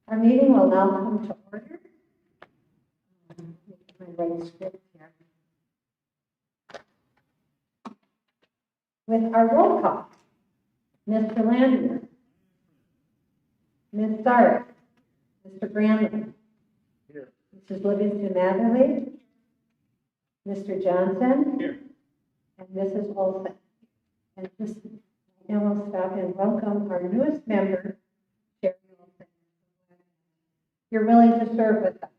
Our meeting will now come to order. Get my right script here. With our roll call, Mr. Landwehr, Ms. Sark, Mr. Brandlin, Here. Mrs. Livingston Matherly, Mr. Johnson, Here. and Mrs. Olson. And just now we'll stop and welcome our newest member, Sherry Olson. You're willing to serve with us.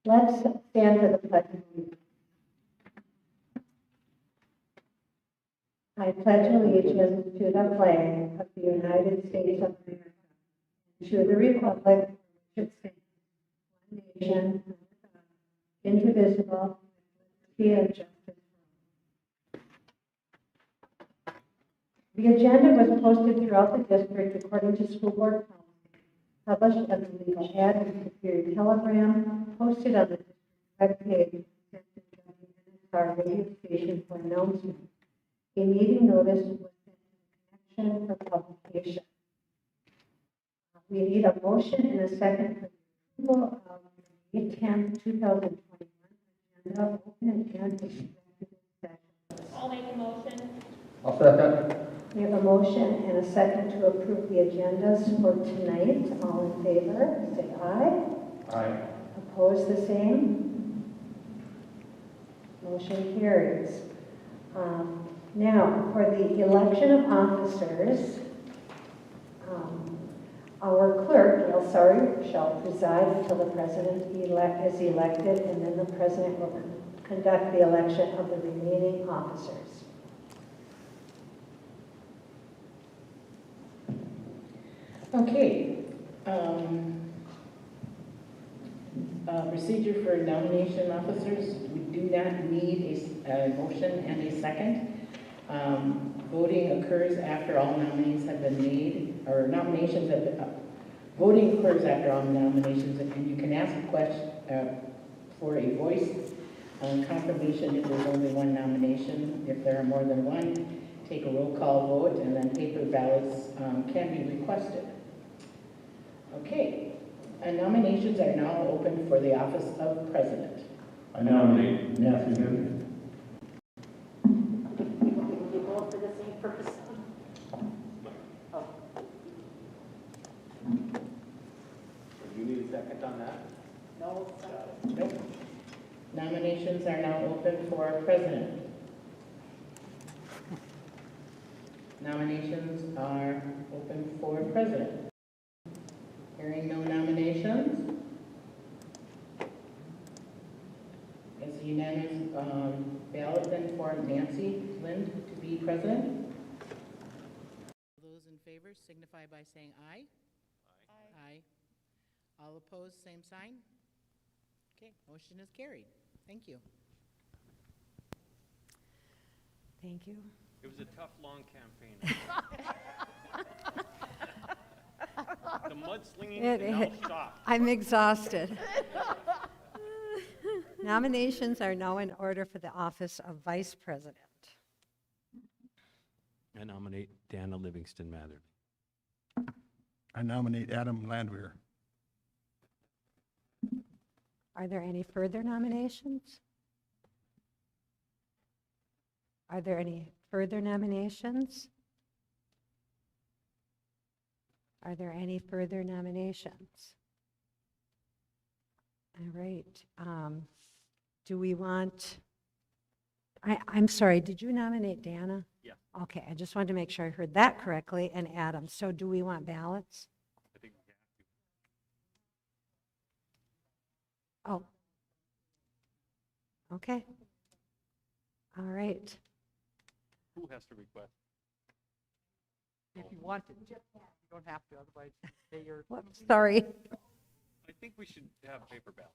Let's stand for the pledge of allegiance. I pledge allegiance to the flag of the United States of America, and to the republic which stands one nation, indivisible, with liberty and justice. The agenda was posted throughout the district according to school board policy, published as a legal ad in the Superior Telegram, posted on the district webpage, sent to our radio station for announcement. A meeting notice was sent in connection for publication. We need a motion and a second for the approval of May 10th, 2021 agenda, open and executive session. I'll make a motion. I'll second. We have a motion and a second to approve the agendas for tonight. All in favor, say aye. Aye. Opposed, the same. Motion carries. Now, for the election of officers, our clerk, Gail Sawyer, shall preside until the president is elected, and then the president will conduct the election of the remaining officers. Okay. Procedure for nomination officers, we do not need a motion and a second. Voting occurs after all nominees have been made, or nominations have been, voting occurs after all nominations, and you can ask a question for a voice confirmation if there's only one nomination. If there are more than one, take a roll call vote, and then paper ballots can be requested. Okay, nominations are now open for the office of president. I nominate Nancy Newton. Both for the same purpose. Oh. Do you need a second on that? No. Nope. Nominations are now open for president. Nominations are open for president. Hearing no nominations. It's a unanimous ballot then for Nancy Lind to be president. Those in favor signify by saying aye. Aye. All opposed, same sign. Okay, motion is carried. Thank you. Thank you. It was a tough, long campaign. The mudslinging can now stop. I'm exhausted. Nominations are now in order for the office of vice president. I nominate Dana Livingston Mather. I nominate Adam Landwehr. Are there any further nominations? Are there any further nominations? Are there any further nominations? All right. Do we want, I'm sorry, did you nominate Dana? Yeah. Okay, I just wanted to make sure I heard that correctly, and Adam. So do we want ballots? I think we have to. Oh. Okay. All right. Who has to request? If you want to, you don't have to, otherwise say you're. Whoops, sorry. I think we should have paper ballots.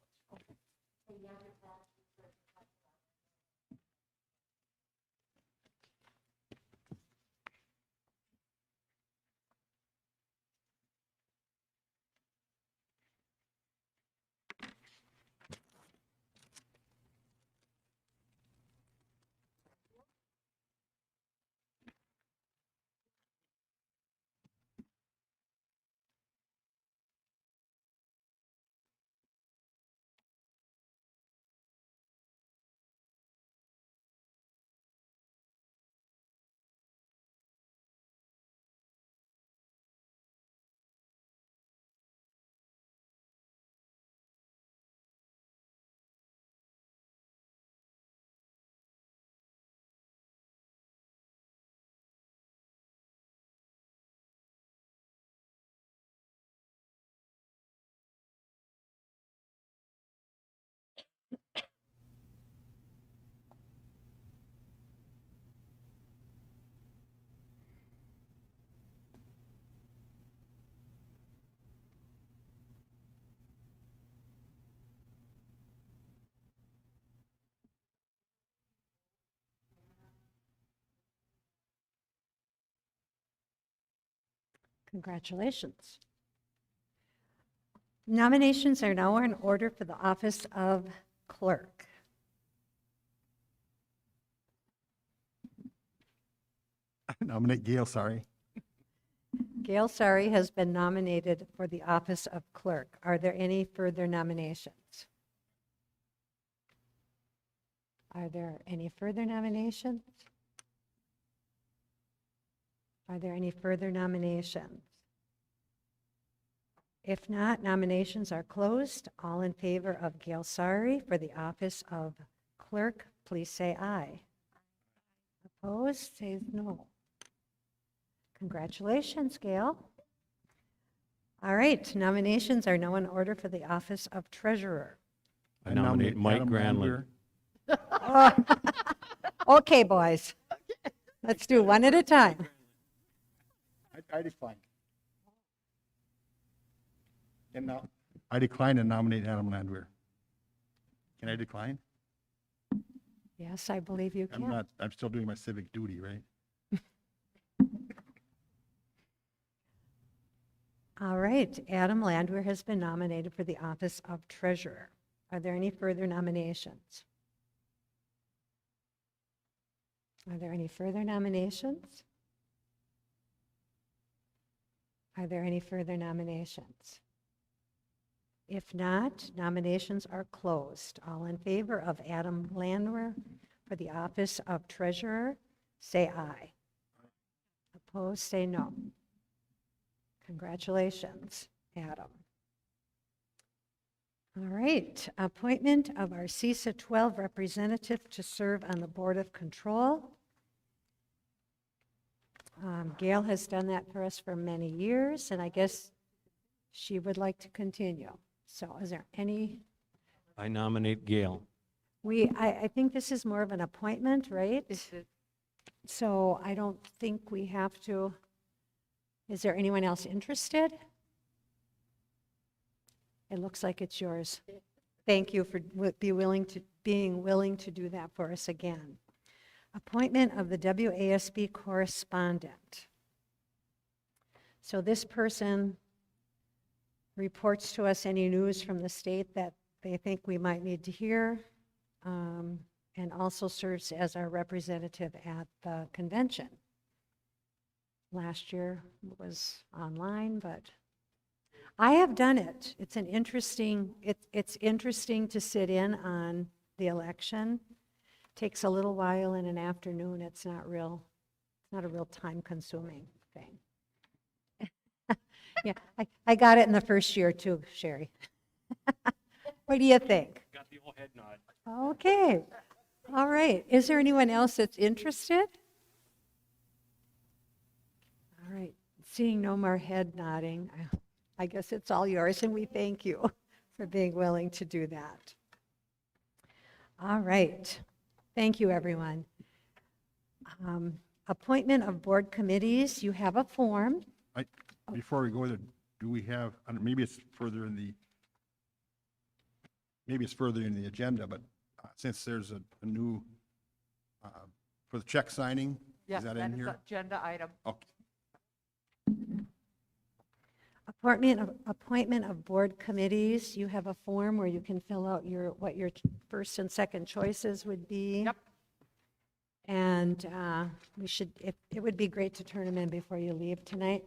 Congratulations. Nominations are now in order for the office of clerk. I nominate Gail, sorry. Gail Sari has been nominated for the office of clerk. Are there any further nominations? Are there any further nominations? Are there any further nominations? If not, nominations are closed. All in favor of Gail Sari for the office of clerk, please say aye. Opposed, say no. Congratulations, Gail. All right, nominations are now in order for the office of treasurer. I nominate Mike Adam Granlund. Okay, boys. Let's do one at a time. I decline. And now, I decline to nominate Adam Landwehr. Can I decline? Yes, I believe you I'm can. not, I'm still doing my civic duty, right? All right, Adam Landwehr has been nominated for the office of treasurer. Are there any further nominations? Are there any further nominations? Are there any further nominations? If not, nominations are closed. All in favor of Adam Landwehr for the office of treasurer, say aye. Opposed, say no. Congratulations, Adam. All right, appointment of our CISA 12 representative to serve on the Board of Control. Gail has done that for us for many years, and I guess she would like to continue. So is there any, I nominate Gail. I think this is more of an appointment, right? So I don't think we have to, is there anyone else interested? It looks like it's yours. Thank you for being willing to do that for us again. Appointment of the WASB correspondent. So this person reports to us any news from the state that they think we might need to hear, and also serves as our representative at the convention. Last year was online, but I have done it. It's an interesting, it's interesting to sit in on the election. Takes a little while in an afternoon. It's not a real time-consuming thing. Yeah, I got it in the first year too, Sherry. What do you think? Got the old head nod. Okay, all right. Is there anyone else that's interested? All right, seeing no more head nodding, I guess it's all yours, and we thank you for being willing to do that. All right, thank you, everyone. Appointment of board committees, you have a form. Before we go there, do we have, maybe it's further in the agenda, but since there's a new, for the check signing, Yes, is that that in is here? agenda item. Okay. Appointment of board committees, you have a form where you can fill out what your first and second choices would be. Yep. And it would be great to turn them in before you leave tonight.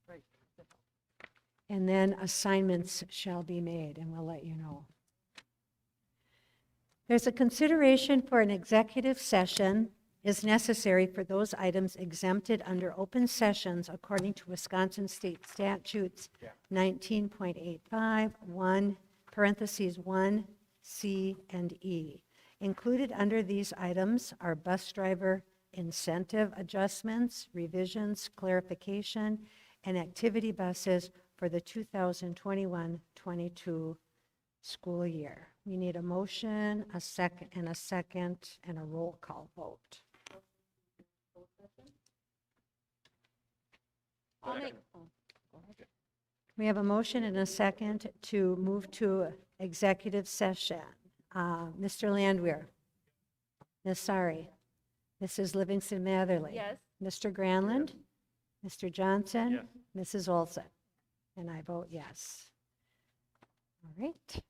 Right. And then assignments shall be made, and we'll let you know. There's a consideration for an executive session is necessary for those items exempted under open sessions according to Wisconsin State Statutes 19.85, 1, parentheses 1, C, and E. Included under these items are bus driver incentive adjustments, revisions, clarification, and activity buses for the 2021-22 school year. We need a motion, a second, and a roll call vote. I'll make, We have a motion and a second to move to executive session. Mr. Landwehr, Ms. Sari, Mrs. Livingston Matherly. Yes. Mr. Granlund. Mr. Johnson. Yes. Mrs. Olson. And I vote yes. All right.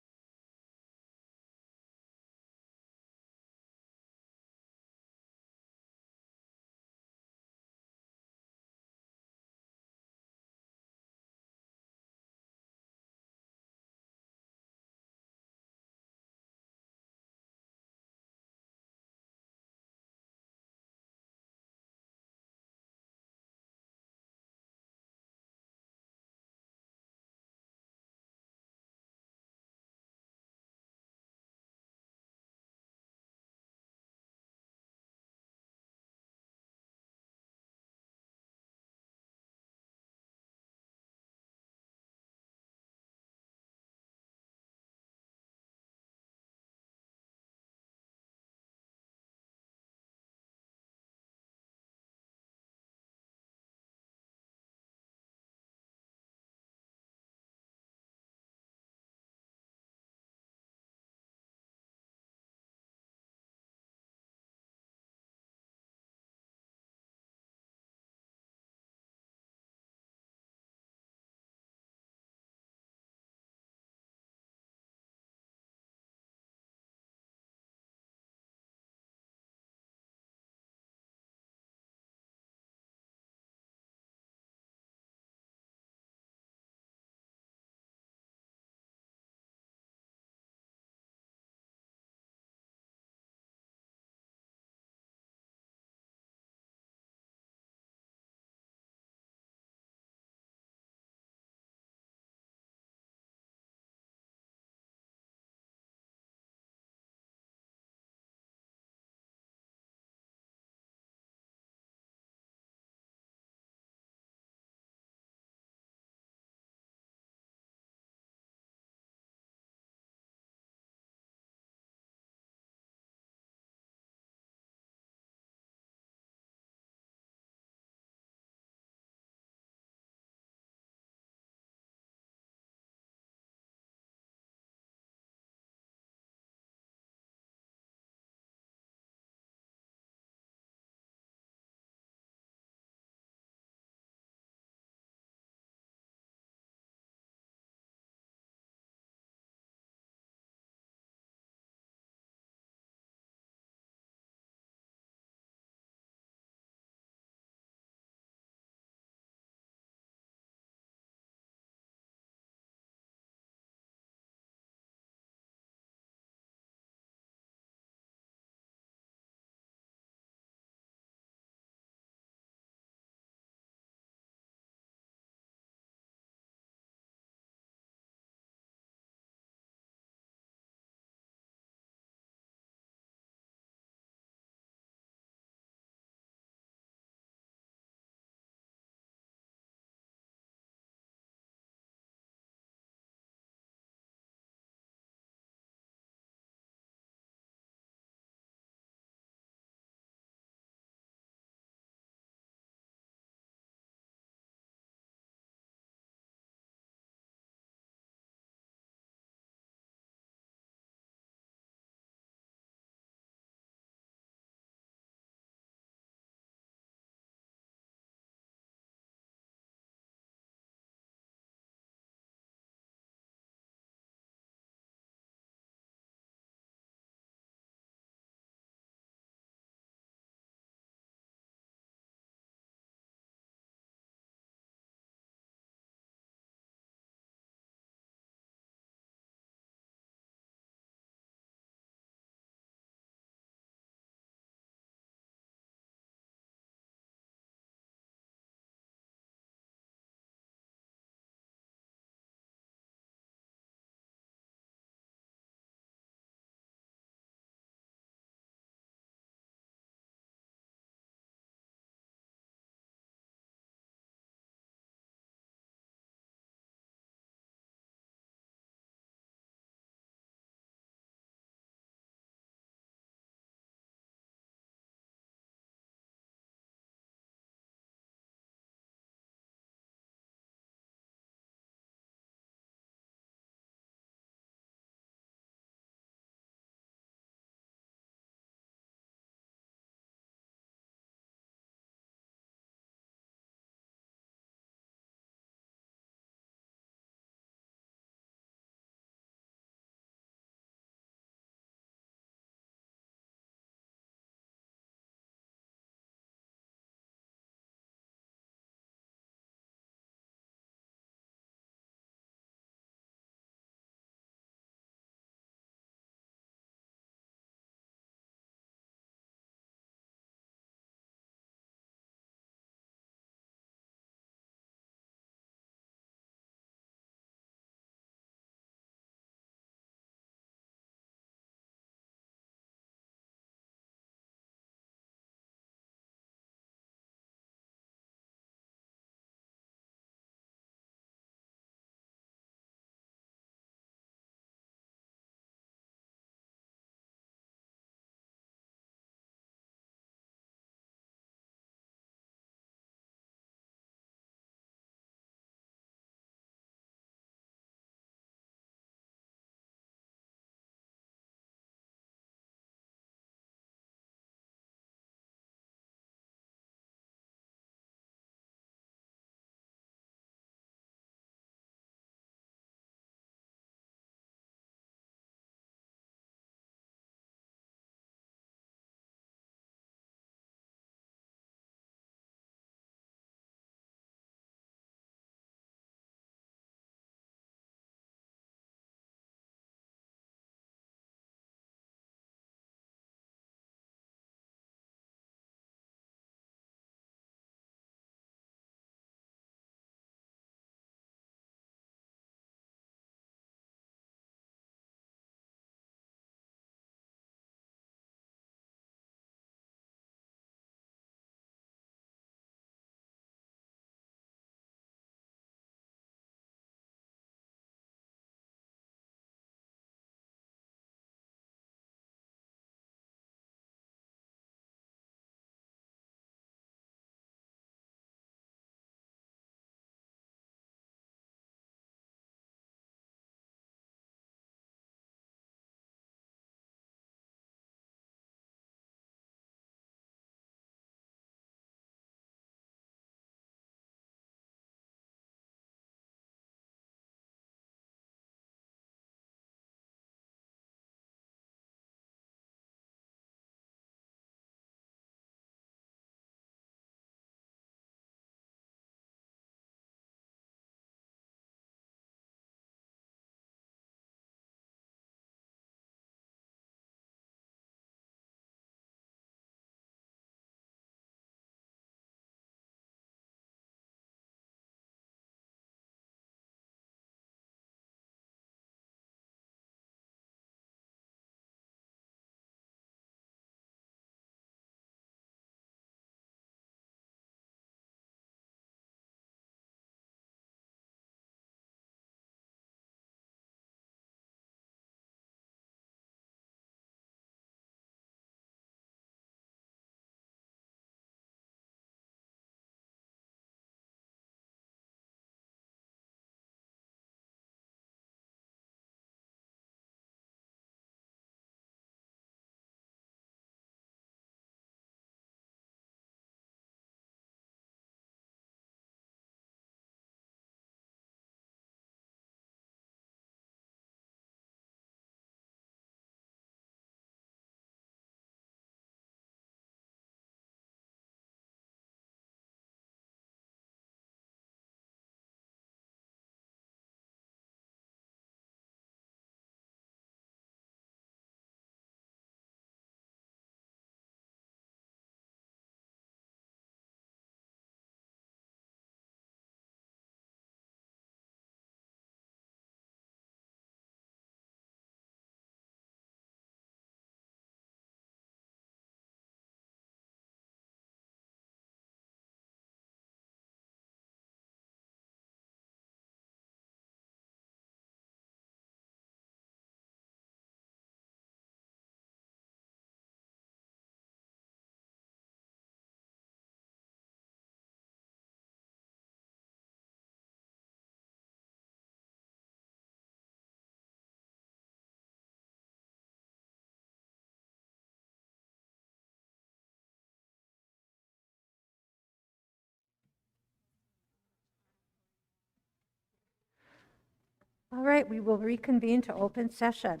All right, we will reconvene to open session.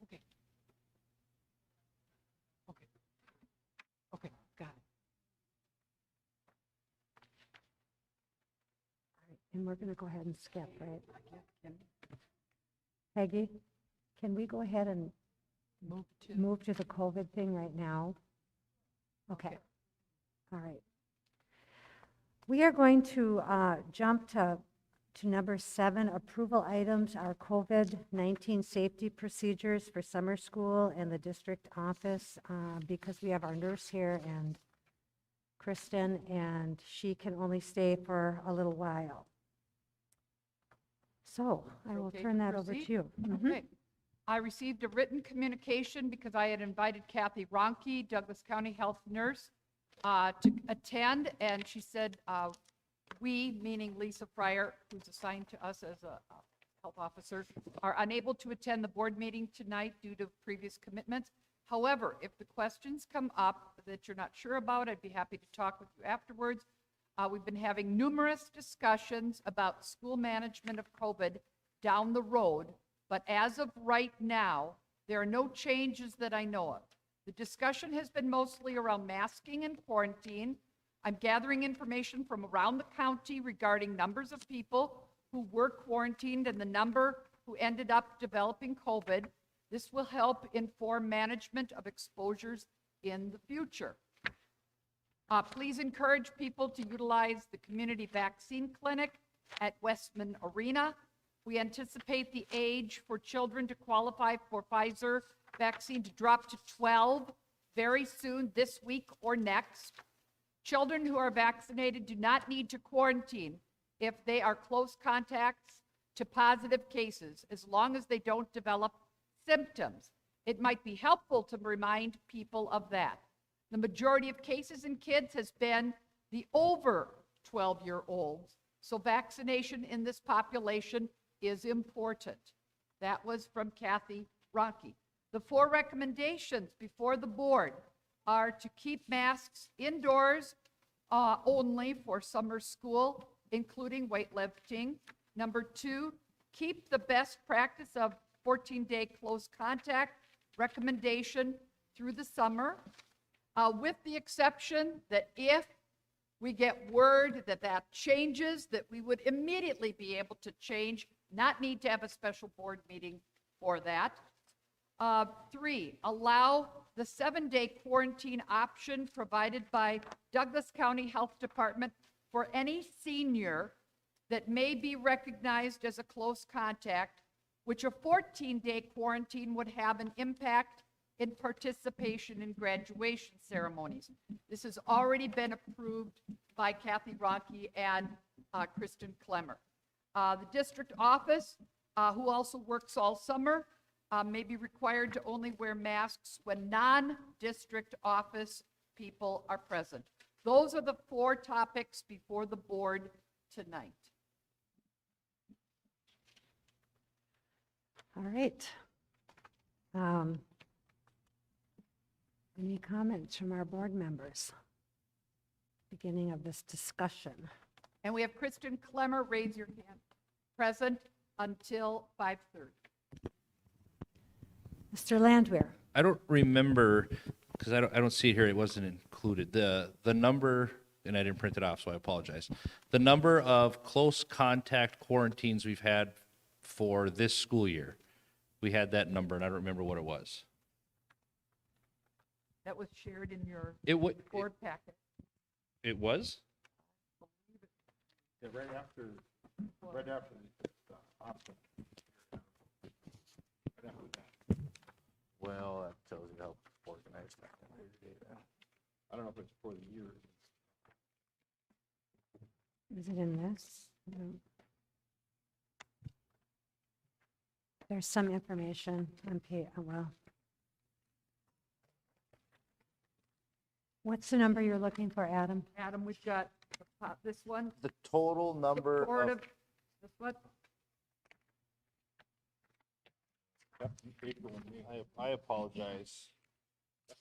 Okay. Okay. Okay, got it. All right, and we're going to go ahead and skip, right? Can Peggy, can we go ahead and move to the COVID thing right now? Okay. All right. We are going to jump to number 7, approval items, our COVID-19 safety procedures for summer school and the district office, because we have our nurse here and Kristen, and she can only stay for a little while. So I will Okay turn to that over to proceed? you. Mhm. Okay. I received a written communication because I had invited Kathy Ronke, Douglas County Health Nurse, to attend, and she said, we, meaning Lisa Fryer, who's assigned to us as a health officer, are unable to attend the board meeting tonight due to previous commitments. However, if the questions come up that you're not sure about, I'd be happy to talk with you afterwards. We've been having numerous discussions about school management of COVID down the road, but as of right now, there are no changes that I know of. The discussion has been mostly around masking and quarantine. I'm gathering information from around the county regarding numbers of people who were quarantined and the number who ended up developing COVID. This will help inform management of exposures in the future. Please encourage people to utilize the community vaccine clinic at Westman Arena. We anticipate the age for children to qualify for Pfizer vaccine to drop to 12 very soon, this week or next. Children who are vaccinated do not need to quarantine if they are close contacts to positive cases, as long as they don't develop symptoms. It might be helpful to remind people of that. The majority of cases in kids has been the over 12-year-olds, so vaccination in this population is important. That was from Kathy Ronke. The 4 recommendations before the board are to keep masks indoors only for summer school, including weightlifting. Number 2, keep the best practice of 14-day close contact recommendation through the summer, with the exception that if we get word that that changes, that we would immediately be able to change, not need to have a special board meeting for that. 3, allow the 7-day quarantine option provided by Douglas County Health Department for any senior that may be recognized as a close contact, which a 14-day quarantine would have an impact in participation in graduation ceremonies. This has already been approved by Kathy Ronke and Kristen Klemmer. The district office, who also works all summer, may be required to only wear masks when non-district office people are present. Those are the 4 topics before the board tonight. All right. Any comments from our board members? Beginning of this discussion. And we have Kristen Klemmer, raise your hand, present until 5:30. Mr. Landwehr. I don't remember, because I don't see it here, it wasn't included, the number, and I didn't print it off, so I apologize. The number of close contact quarantines we've had for this school year. We had that number, and I don't remember what it was. That was shared in your board packet. It was? Yeah, right after the hospital. Right after that. Well, that tells you how organized that is. I don't know if it's for the year. Is it in this? No. There's some information on well. What's the number you're looking for, Adam? Adam, we've got this one. The total number Report of, this one. Yep, April and May. I apologize.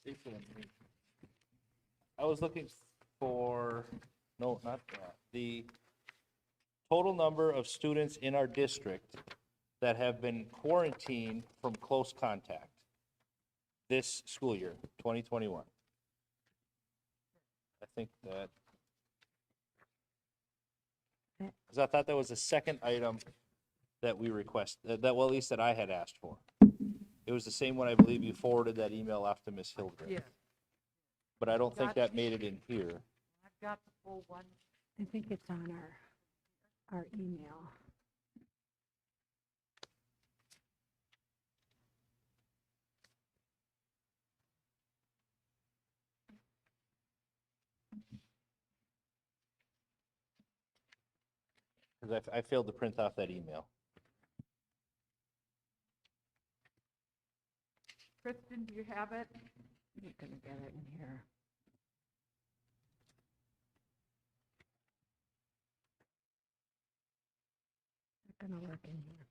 April and May. I was looking for No, not that. The total number of students in our district that have been quarantined from close contact this school year, 2021. I think that, because I thought that was the second item that we requested, well, at least that I had asked for. It was the same one, I believe you forwarded that email off to Ms. Hildred. Yeah, But I don't think that made it in here. I've got the full one. I think it's on our email. Because I failed to print off that email. Kristen, do you have it? I'm not gonna get it in here. Not gonna work in here.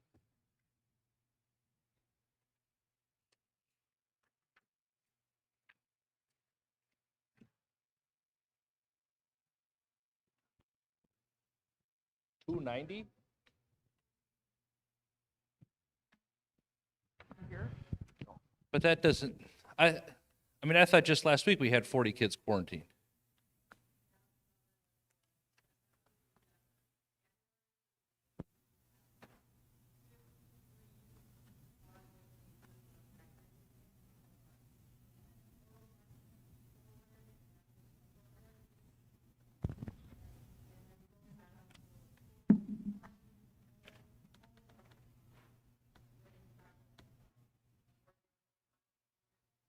$290? Here? But that doesn't, I mean, I thought just last week we had 40 kids quarantined.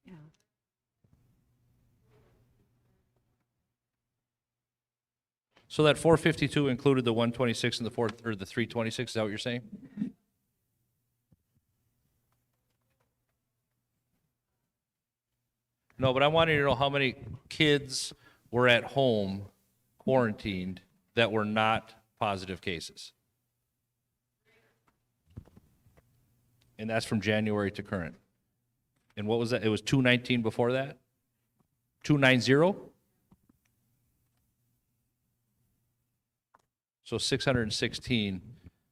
Yeah. So that 452 included the 126 and the 326, is that what you're saying? No, but I wanted to know how many kids were at home quarantined that were not positive cases. And that's from January to current. And what was that? It was 219 before that? 290? So 616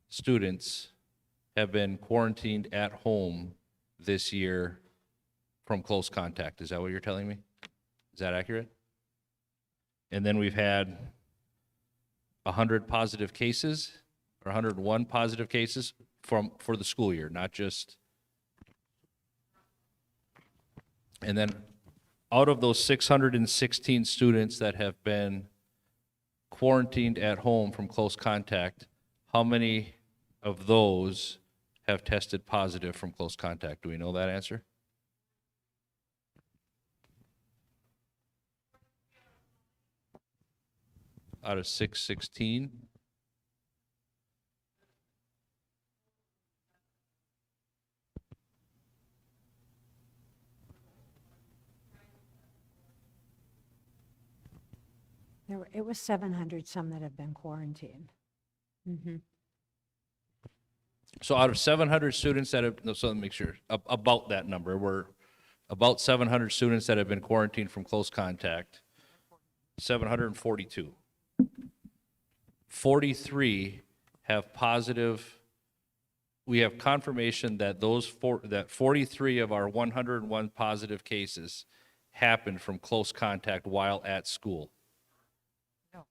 students have been quarantined at home this year from close contact. Is that what you're telling me? Is that accurate? And then we've had 100 positive cases, or 101 positive cases for the school year, not just. And then out of those 616 students that have been quarantined at home from close contact, how many of those have tested positive from close contact? Do we know that answer? Out of 616? It was 700 some that have been quarantined. So out of 700 students that have, no, so let me make sure, about that number, we're about 700 students that have been quarantined from close contact, 742. 43 have positive, we have confirmation that that 43 of our 101 positive cases happened from close contact while at school. No.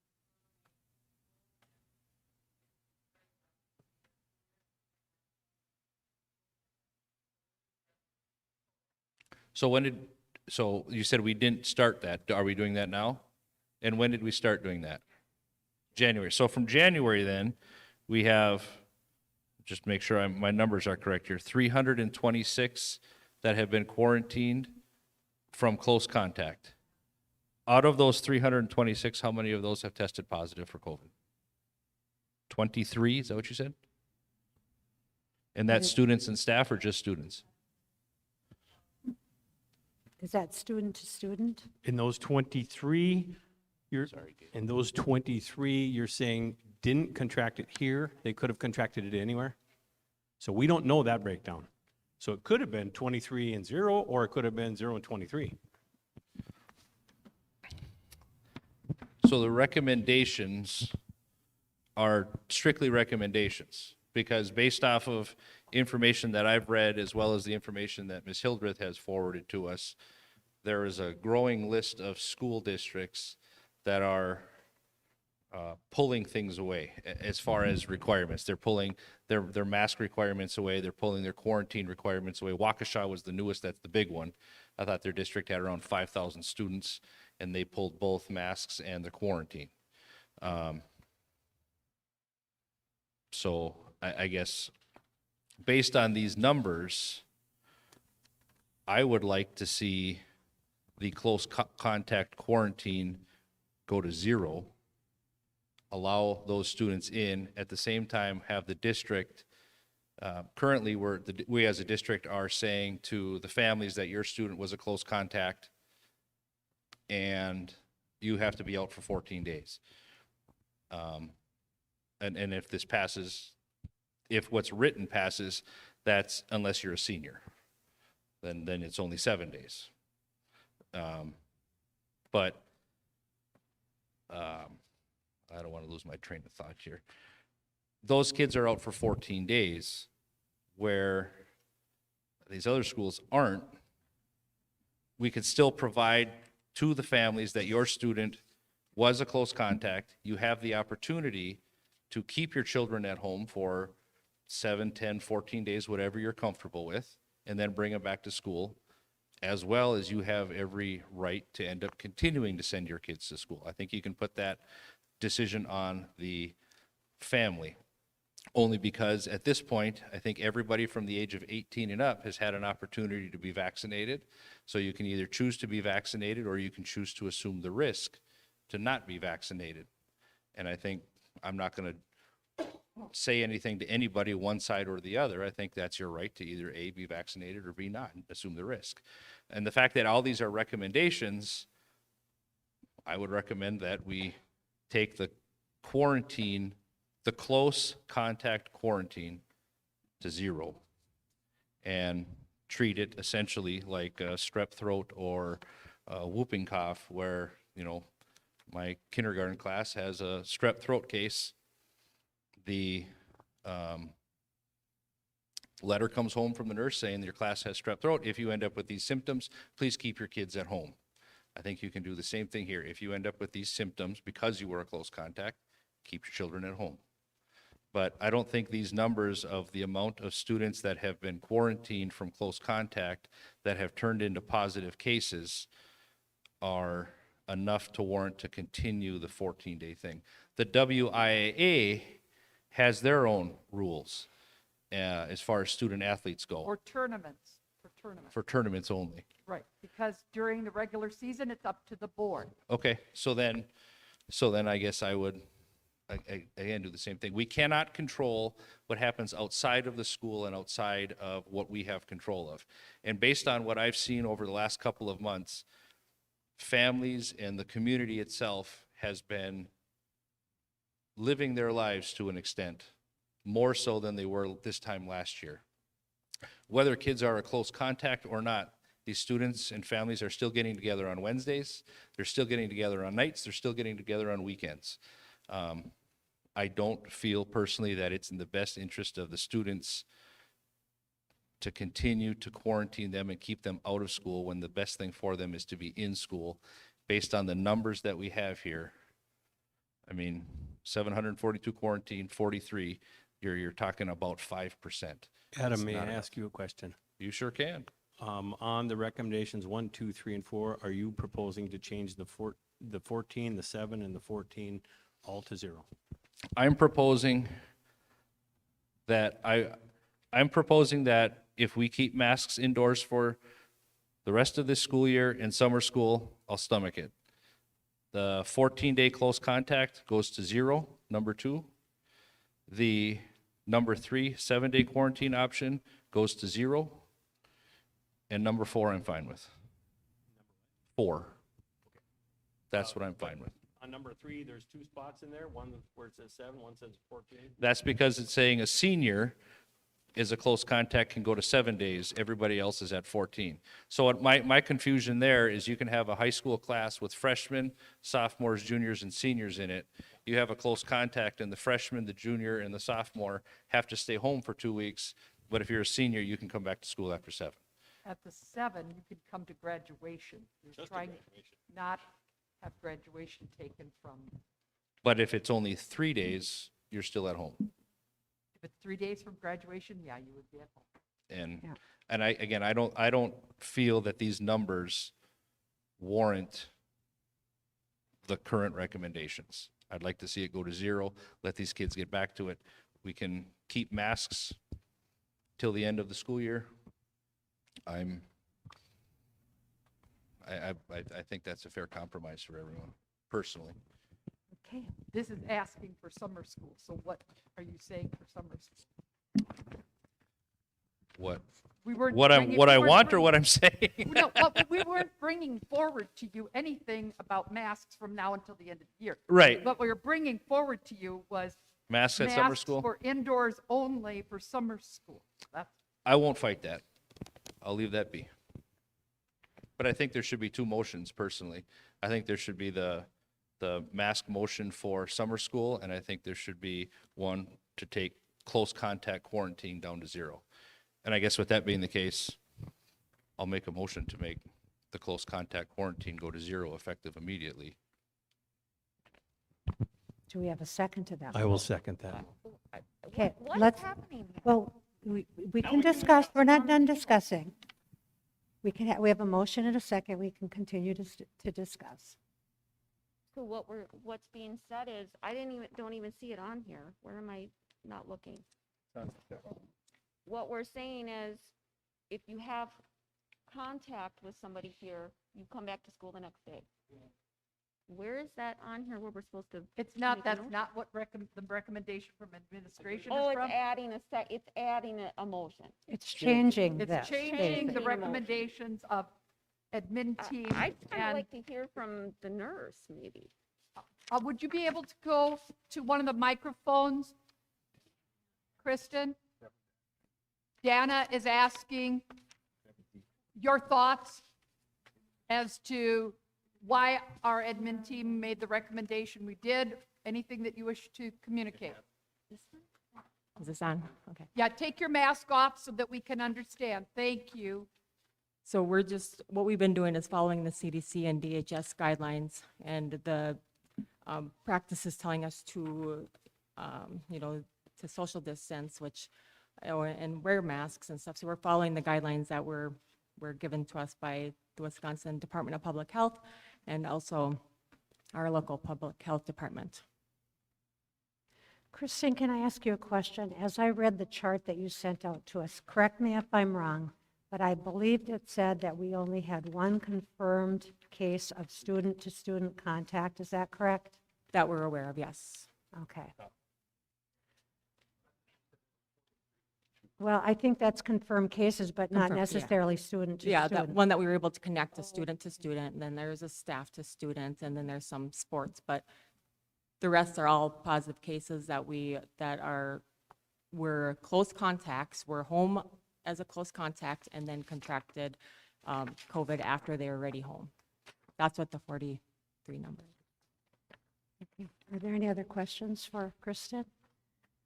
So you said we didn't start that. Are we doing that now? And when did we start doing that? January. So from January then, we have, just make sure my numbers are correct here, 326 that have been quarantined from close contact. Out of those 326, how many of those have tested positive for COVID? 23, is that what you said? And that's students and staff or just students? Is that student to student? In those 23, you're saying didn't contract it here, they could have contracted it anywhere? So we don't know that breakdown. So it could have been 23 and 0, or it could have been 0 and 23. So the recommendations are strictly recommendations, because based off of information that I've read, as well as the information that Ms. Hildreth has forwarded to us, there is a growing list of school districts that are pulling things away as far as requirements. They're pulling their mask requirements away. They're pulling their quarantine requirements away. Waukesha was the newest. That's the big one. I thought their district had around 5,000 students, and they pulled both masks and the quarantine. So I guess based on these numbers, I would like to see the close contact quarantine go to 0, allow those students in, at the same time have the district, currently we as a district are saying to the families that your student was a close contact and you have to be out for 14 days. And if this passes, if what's written passes, that's unless you're a senior, then it's only 7 days. But I don't want to lose my train of thought here. Those kids are out for 14 days where these other schools aren't. We could still provide to the families that your student was a close contact. You have the opportunity to keep your children at home for 7, 10, 14 days, whatever you're comfortable with, and then bring them back to school, as well as you have every right to end up continuing to send your kids to school. I think you can put that decision on the family, only because at this point, I think everybody from the age of 18 and up has had an opportunity to be vaccinated. So you can either choose to be vaccinated or you can choose to assume the risk to not be vaccinated. And I think I'm not going to say anything to anybody, one side or the other. I think that's your right to either A, be vaccinated, or B, not, and assume the risk. And the fact that all these are recommendations, I would recommend that we take the quarantine, the close contact quarantine, to 0 and treat it essentially like a strep throat or a whooping cough, where, you know, my kindergarten class has a strep throat case. The letter comes home from the nurse saying your class has strep throat. If you end up with these symptoms, please keep your kids at home. I think you can do the same thing here. If you end up with these symptoms because you were a close contact, keep your children at home. But I don't think these numbers of the amount of students that have been quarantined from close contact that have turned into positive cases are enough to warrant to continue the 14-day thing. The WIAA has their own rules as far as student athletes go. Or tournaments, For tournaments only. Right, because during the regular season, it's up to the board. Okay, so then I guess I would, again, do the same thing. We cannot control what happens outside of the school and outside of what we have control of. And based on what I've seen over the last couple of months, families and the community itself has been living their lives to an extent, more so than they were this time last year. Whether kids are a close contact or not, these students and families are still getting together on Wednesdays, they're still getting together on nights, they're still getting together on weekends. I don't feel personally that it's in the best interest of the students to continue to quarantine them and keep them out of school when the best thing for them is to be in school. Based on the numbers that we have here, I mean, 742 quarantine, 43, you're talking about 5%. Adam, may I ask you a question? You sure can. On the recommendations 1, 2, 3, and 4, are you proposing to change the 14, the 7, and the 14 all to 0? I'm proposing that if we keep masks indoors for the rest of this school year and summer school, I'll stomach it. The 14-day close contact goes to 0, number 2. The number 3, 7-day quarantine option goes to 0. And number 4, I'm fine with. 4. That's what I'm fine with. On number 3, there's 2 spots in there, one where it says 7, one says 14. That's because it's saying a senior is a close contact can go to 7 days, everybody else is at 14. So what my confusion there is you can have a high school class with freshmen, sophomores, juniors, and seniors in it. You have a close contact and the freshman, the junior, and the sophomore have to stay home for 2 weeks, but if you're a senior, you can come back to school after 7. At the 7, you could come to graduation. You're trying to not have graduation taken from, But if it's only 3 days, you're still at home. if it's 3 days from graduation, yeah, you would be at home. And, Yeah. and I don't feel that these numbers warrant the current recommendations. I'd like to see it go to 0, let these kids get back to it. We can keep masks till the end of the school year. I think that's a fair compromise for everyone, personally. Okay. This is asking for summer school, so what are you saying for summer school? What We weren't I bringing- what we I weren't want or bringing- what I'm saying? No, but we weren't bringing forward to you anything about masks from now until the end of the year. Right. What we were bringing forward to you was Masks at summer masks school? for indoors only for summer school. That's, I won't fight that. I'll leave that be. But I think there should be 2 motions personally. I think there should be the mask motion for summer school, and I think there should be one to take close contact quarantine down to 0. And I guess with that being the case, I'll make a motion to make the close contact quarantine go to 0 effective immediately. Do we have a second to that? I will second that. Okay, What is let's, happening here? well, we can discuss, we're not done discussing. We have a motion and a second, we can continue to discuss. So what's being said is, don't even see it on here. Where am I not looking? What we're saying is, if you have contact with somebody here, you come back to school the next day. Where is that on here where we're supposed to? it's not, make a that's note? not what the recommendation from administration Oh, is it's from. adding a motion. It's changing this. It's changing Changing the the motion. recommendations of admin team. I'd kind of and like to hear from the nurse, maybe. would you be able to go to one of the microphones, Kristen? Dana is asking your thoughts as to why our admin team made the recommendation we did. Anything that you wish to communicate? Is this on? Okay. Yeah, take your mask off so that we can understand. Thank you. So what we've been doing is following the CDC and DHS guidelines, and the practice is telling us to, to social distance, and wear masks and stuff. So we're following the guidelines that were given to us by the Wisconsin Department of Public Health and also our local public health department. Christine, can I ask you a question? As I read the chart that you sent out to us, correct me if I'm wrong, but I believed it said that we only had one confirmed case of student-to-student contact. Is that correct? That we're aware of, yes. Okay. Well, I think that's confirmed cases, but not Confirmed, yeah. necessarily student-to-student. Yeah, that one that we were able to connect to student, and then there's a staff to student, and then there's some sports, but the rest are all positive cases were close contacts, were home as a close contact, and then contracted COVID after they were already home. That's what the 43 number is. Okay. Are there any other questions for Kristen?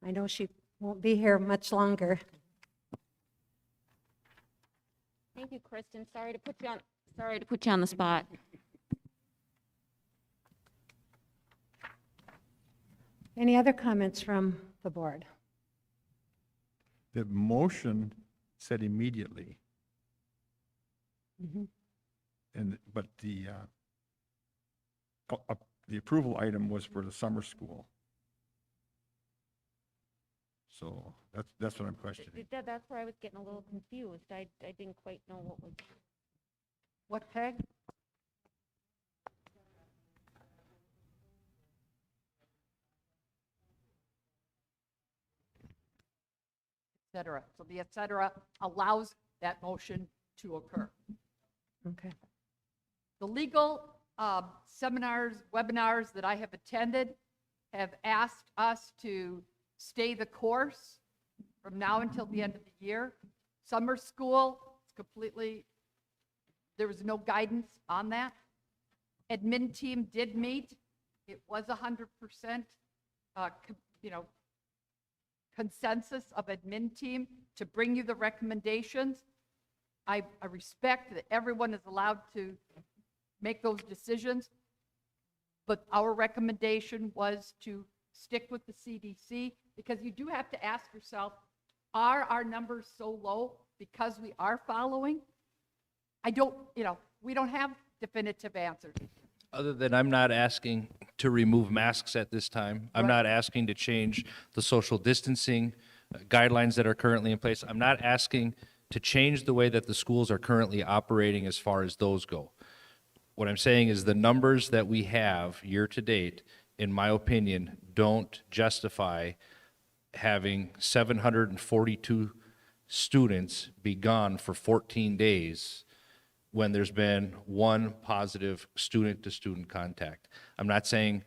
I know she won't be here much longer. Thank you, Kristen. Sorry to put you on the spot. Any other comments from the board? The motion said immediately, Mhm. but the approval item was for the summer school. So that's what I'm questioning. That's where I was getting a little confused. I didn't quite know what was. What, Peg? Et cetera. So the et cetera allows that motion to occur. Okay. The legal seminars, webinars that I have attended have asked us to stay the course from now until the end of the year. Summer school, it's completely, there was no guidance on that. Admin team did meet. It was 100%, consensus of admin team to bring you the recommendations. I respect that everyone is allowed to make those decisions, but our recommendation was to stick with the CDC, because you do have to ask yourself, are our numbers so low because we are following? We don't have definitive answers. Other than I'm not asking to remove masks at this time. I'm Right. not asking to change the social distancing guidelines that are currently in place. I'm not asking to change the way that the schools are currently operating as far as those go. What I'm saying is the numbers that we have year to date, in my opinion, don't justify having 742 students be gone for 14 days when there's been one positive student-to-student contact. I'm not saying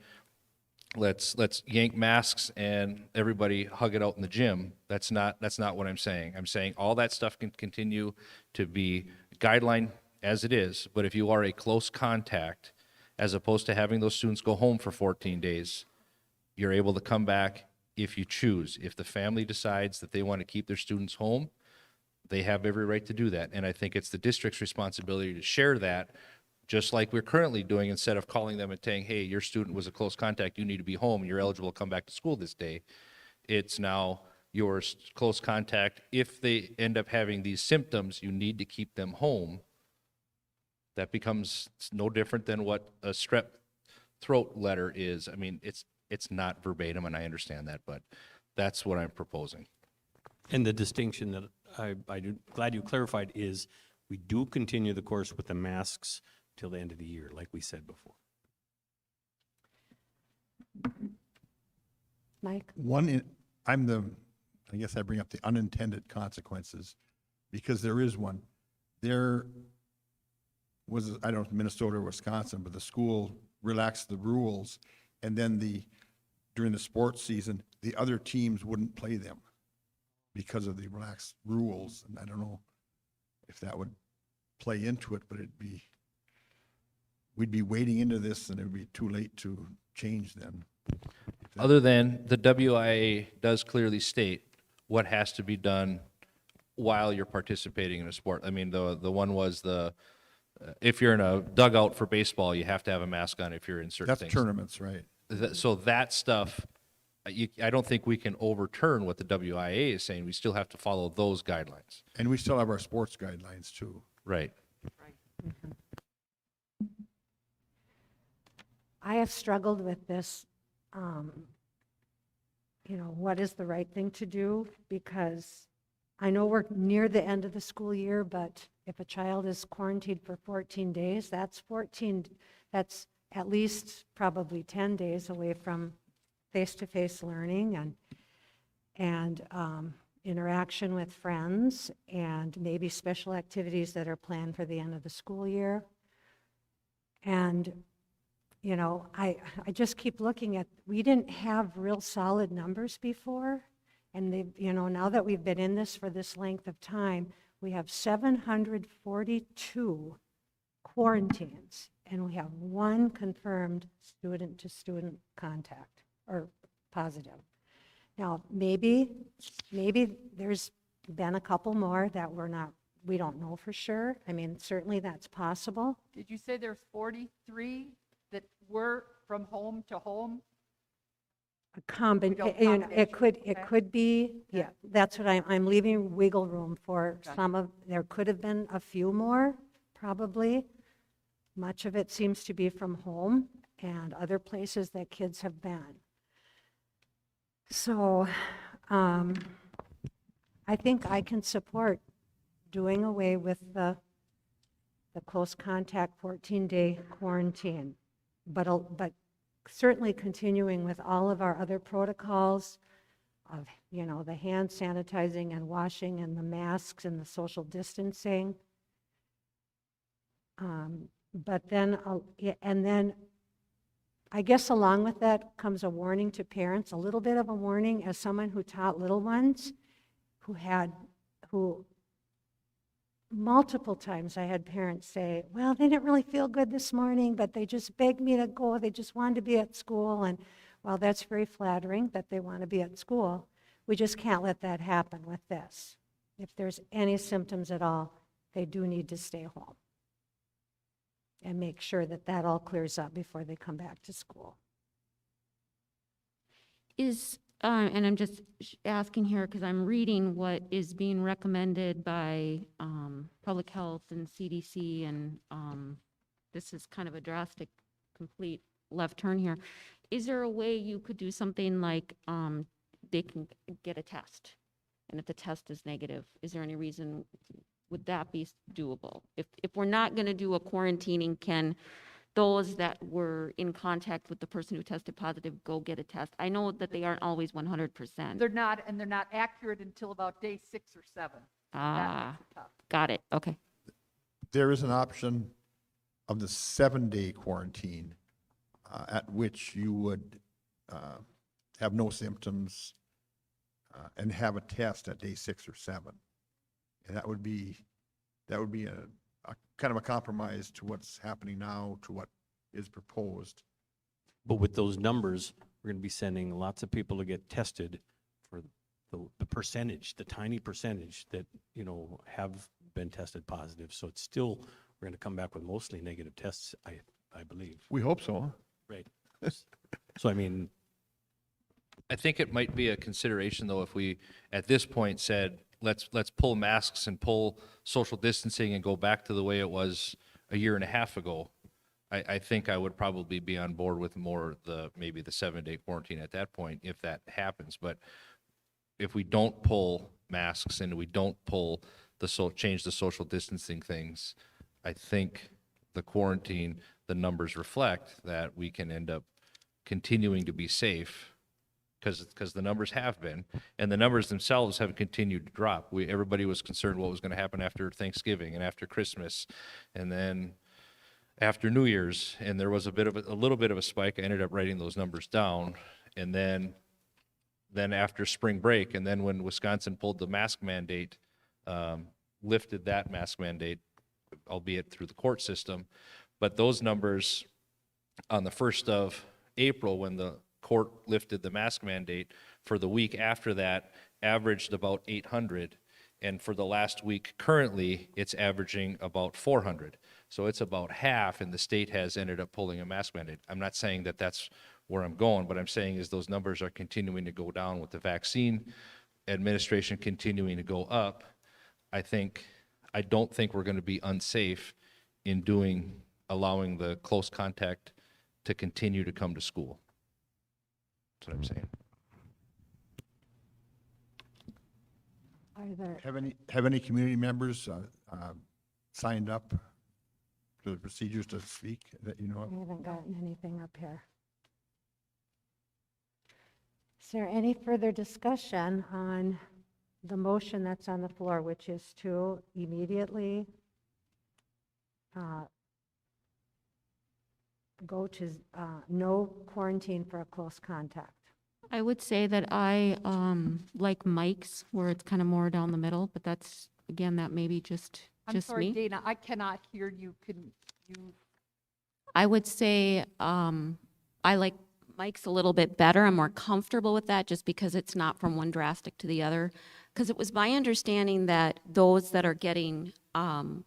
let's yank masks and everybody hug it out in the gym. That's not what I'm saying. I'm saying all that stuff can continue to be guideline as it is, but if you are a close contact, as opposed to having those students go home for 14 days, you're able to come back if you choose. If the family decides that they want to keep their students home, they have every right to do that. And I think it's the district's responsibility to share that, just like we're currently doing, instead of calling them and saying, hey, your student was a close contact, you need to be home, and you're eligible to come back to school this day. It's now your close contact. If they end up having these symptoms, you need to keep them home. That becomes no different than what a strep throat letter is. I mean, it's not verbatim, and I understand that, but that's what I'm proposing. And the distinction that I'm glad you clarified is we do continue the course with the masks till the end of the year, like we said before. Mike? I guess I bring up the unintended consequences, because there is one. There was, I don't know, Minnesota or Wisconsin, but the school relaxed the rules, and then during the sports season, the other teams wouldn't play them because of the relaxed rules. And I don't know if that would play into it, but we'd be wading into this, and it would be too late to change then. Other than the WIA does clearly state what has to be done while you're participating in a sport. I mean, the one was if you're in a dugout for baseball, you have to have a mask on if you're in certain That's things. tournaments, right? So that stuff, I don't think we can overturn what the WIA is saying. We still have to follow those guidelines. And we still have our sports guidelines too. Right. I have struggled with this, what is the right thing to do? Because I know we're near the end of the school year, but if a child is quarantined for 14 days, that's at least probably 10 days away from face-to-face learning and interaction with friends, and maybe special activities that are planned for the end of the school year. And I just keep looking at, we didn't have real solid numbers before, and now that we've been in this for this length of time, we have 742 quarantines, and we have one confirmed student-to-student contact, or positive. Now, maybe there's been a couple more that we don't know for sure. I mean, certainly that's possible. Did you say there's 43 that were from home to home? It could be, yeah, that's what I'm leaving wiggle room for there could have been a few more, probably. Much of it seems to be from home and other places that kids have been. So I think I can support doing away with the close contact 14-day quarantine, but certainly continuing with all of our other protocols of, the hand sanitizing and washing and the masks and the social distancing. But then, and then I guess along with that comes a warning to parents, a little bit of a warning as someone who taught little ones. who multiple times I had parents say, well, they didn't really feel good this morning, but they just begged me to go. They just wanted to be at school. And while that's very flattering that they want to be at school, we just can't let that happen with this. If there's any symptoms at all, they do need to stay home and make sure that that all clears up before they come back to school. And I'm just asking here because I'm reading what is being recommended by Public Health and CDC, and this is kind of a drastic, complete left turn here. Is there a way you could do something like they can get a test, and if the test is negative, is there any reason, would that be doable? If we're not going to do a quarantining, can those that were in contact with the person who tested positive go get a test? I know that they aren't always 100%. They're not, and they're not accurate until about day 6 or 7. That makes it tough. Got it. Okay. There is an option of the 7-day quarantine at which you would have no symptoms and have a test at day 6 or 7. And that would be a kind of a compromise to what's happening now, to what is proposed. But with those numbers, we're going to be sending lots of people to get tested for the percentage, the tiny percentage that, have been tested positive. So it's still, we're going to come back with mostly negative tests, I believe. We hope so. Right. So, I mean, I think it might be a consideration, though, if we, at this point, said, let's pull masks and pull social distancing and go back to the way it was a year and a half ago. I think I would probably be on board with more maybe the 7-day quarantine at that point if that happens. But if we don't pull masks and we don't pull change the social distancing things, I think the quarantine, the numbers reflect that we can end up continuing to be safe. Because the numbers have been, and the numbers themselves have continued to drop. Everybody was concerned what was going to happen after Thanksgiving and after Christmas, and then after New Year's, and there was a little bit of a spike. I ended up writing those numbers down, and then after spring break, and then when Wisconsin pulled the mask mandate, lifted that mask mandate, albeit through the court system, but those numbers on the 1st of April, when the court lifted the mask mandate, for the week after that averaged about 800, and for the last week currently it's averaging about 400. So it's about half, and the state has ended up pulling a mask mandate. I'm not saying that that's where I'm going, but I'm saying is those numbers are continuing to go down with the vaccine administration continuing to go up. I don't think we're going to be unsafe in allowing the close contact to continue to come to school. That's what I'm saying. Are there, Have any community members signed up to the procedures to speak that you know of? I haven't gotten anything up here. Is there any further discussion on the motion that's on the floor, which is to immediately go to no quarantine for a close contact? I would say that I like Mike's, where it's kind of more down the middle, but that's, again, that may be just I'm sorry, me. Dana, I cannot hear you. Can you? I would say I like Mike's a little bit better. I'm more comfortable with that just because it's not from one drastic to the other. Because it was my understanding that those that are getting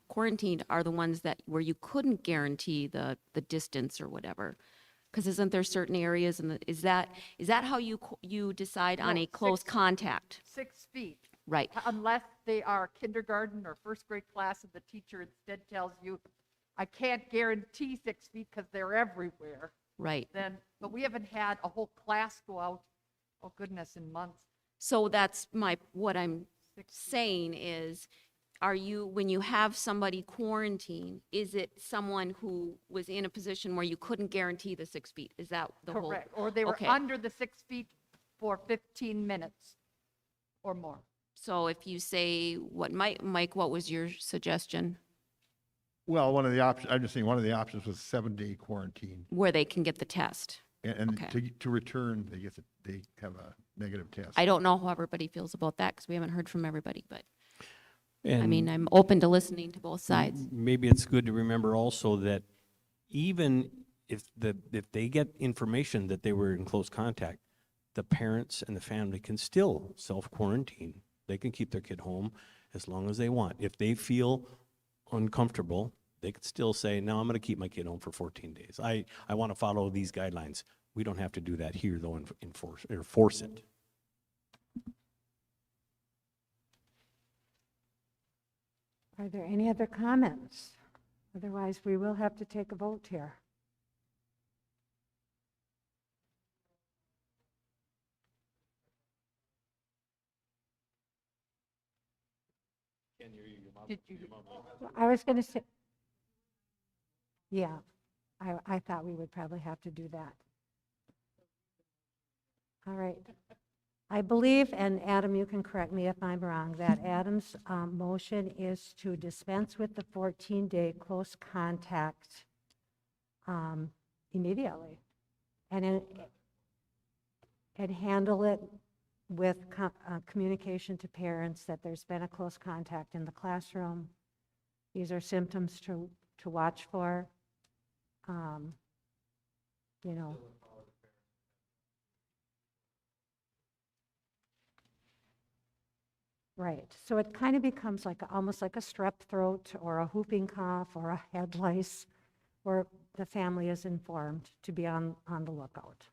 quarantined are the ones where you couldn't guarantee the distance or whatever. Because isn't there certain areas, and is that how you decide on No, a close contact? 6 feet. Right. Unless they are kindergarten or first grade class and the teacher instead tells you, I can't guarantee 6 feet because they're everywhere. Right. But we haven't had a whole class go out, oh goodness, in months. So that's what I'm saying is, when you have somebody quarantined, is it someone who was in a position where you couldn't guarantee the 6 feet? Is that the whole? Correct. Or they were Okay. under the 6 feet for 15 minutes or more. So if you say, Mike, what was your suggestion? Well, one of the options, I'm just saying, one of the options was 7-day quarantine. Where they can get the test? And Okay. to return, they have negative test. I don't know how everybody feels about that because we haven't heard from everybody, but I mean, And I'm open to listening to both sides. maybe it's good to remember also that even if they get information that they were in close contact, the parents and the family can still self-quarantine. They can keep their kid home as long as they want. If they feel uncomfortable, they could still say, no, I'm going to keep my kid home for 14 days. I want to follow these guidelines. We don't have to do that here, though, and force it. Are there any other comments? Otherwise, we will have to take a vote here. Did you, I was going to say, yeah, I thought we would probably have to do that. All right. I believe, and Adam, you can correct me if I'm wrong, that Adam's motion is to dispense with the 14-day close contact immediately and handle it with communication to parents that there's been a close contact in the classroom. These are symptoms to watch for. You know. Right. So it kind of becomes like almost like a strep throat or a whooping cough or a head lice, where the family is informed to be on the lookout,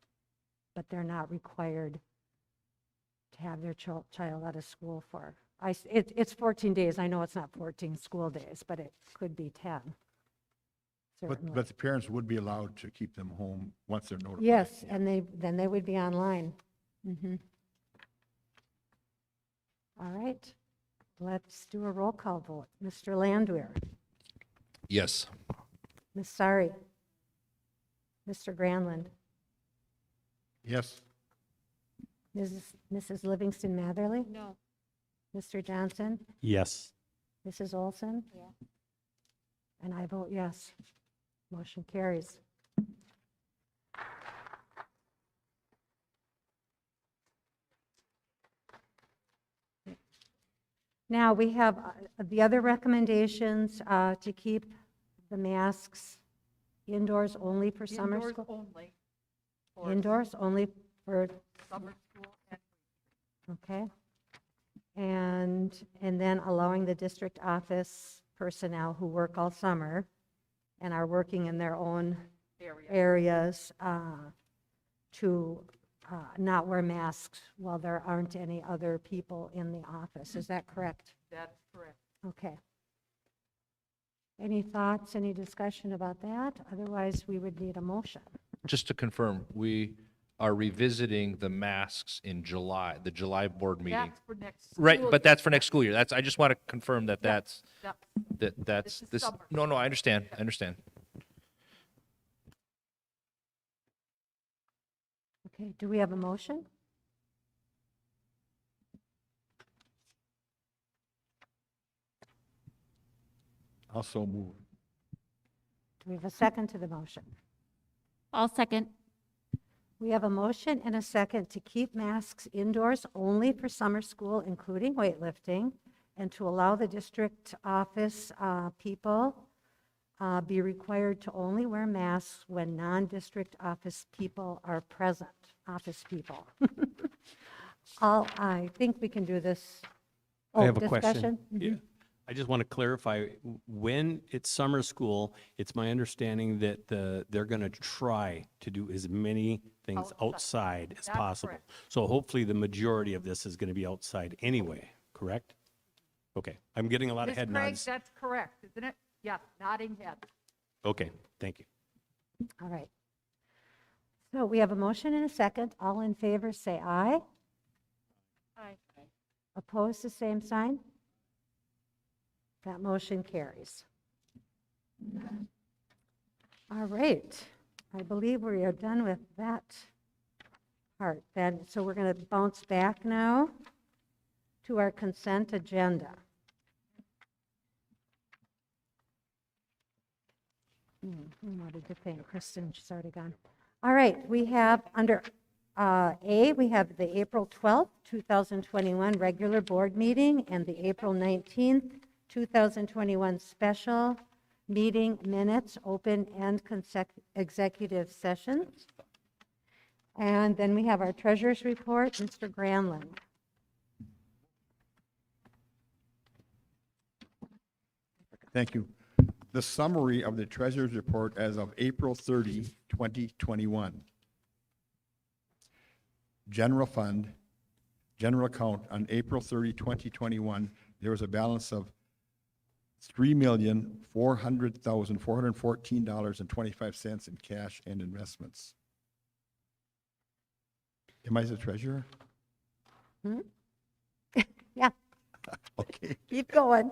but they're not required to have their child out of school for. It's 14 days. I know it's not 14 school days, but it could be 10. Certainly. But the parents would be allowed to keep them home once they're notified. Yes, and then they would be online. All right, let's do a roll call vote. Mr. Landwehr, Yes. Ms. Sari, Mr. Granlund, Yes, Mrs. Livingston Matherly, No. Mr. Johnson, Yes. Mrs. Olson? Yeah. And I vote yes. Motion carries. Now, we have the other recommendations to keep the masks indoors only for summer indoors school. only? for Indoors only for, Summer school and okay. And then allowing the district office personnel who work all summer and are working in their own area. areas to not wear masks while there aren't any other people in the office. Is that correct? That's correct. Okay. Any thoughts, any discussion about that? Otherwise, we would need a motion. Just to confirm, we are revisiting the masks in July, the July board meeting. That's for next. Right, school but year. that's for next school year. I just want to confirm that Yeah. that's, Yeah. that's, is this, summer. no, I understand, I understand. Okay, do we have a motion? also move. Do we have a second to the motion? I'll second. We have a motion and a second to keep masks indoors only for summer school, including weightlifting, and to allow the district office people be required to only wear masks when non-district office people are present, office people. I think we can do this. I have a discussion? question. Yeah. I just want to clarify, when it's summer school, it's my understanding that they're going to try to do as many things outside as That's possible. correct. So hopefully the majority of this is going to be outside anyway, correct? Okay, I'm getting a lot of Ms. head Craig, nods. that's correct, isn't it? Yes, nodding head. Okay, thank you. All right. So we have a motion and a second. All in favor, say aye. Aye. Opposed, the same sign. That motion carries. All right. I believe we are done with that part then. So we're going to bounce back now to our consent agenda. Who wanted to thank Kristen? She's already gone. All right, we have under A, we have the April 12th, 2021 regular board meeting and the April 19th, 2021 special meeting minutes, open and executive sessions. And then we have our treasurer's report, Mr. Granlund. Thank you. The summary of the treasurer's report as of April 30, 2021. General fund, general account on April 30, 2021, there was a balance of $3,400,414.25 in cash and investments. Am I the treasurer? Yeah, Okay. keep going.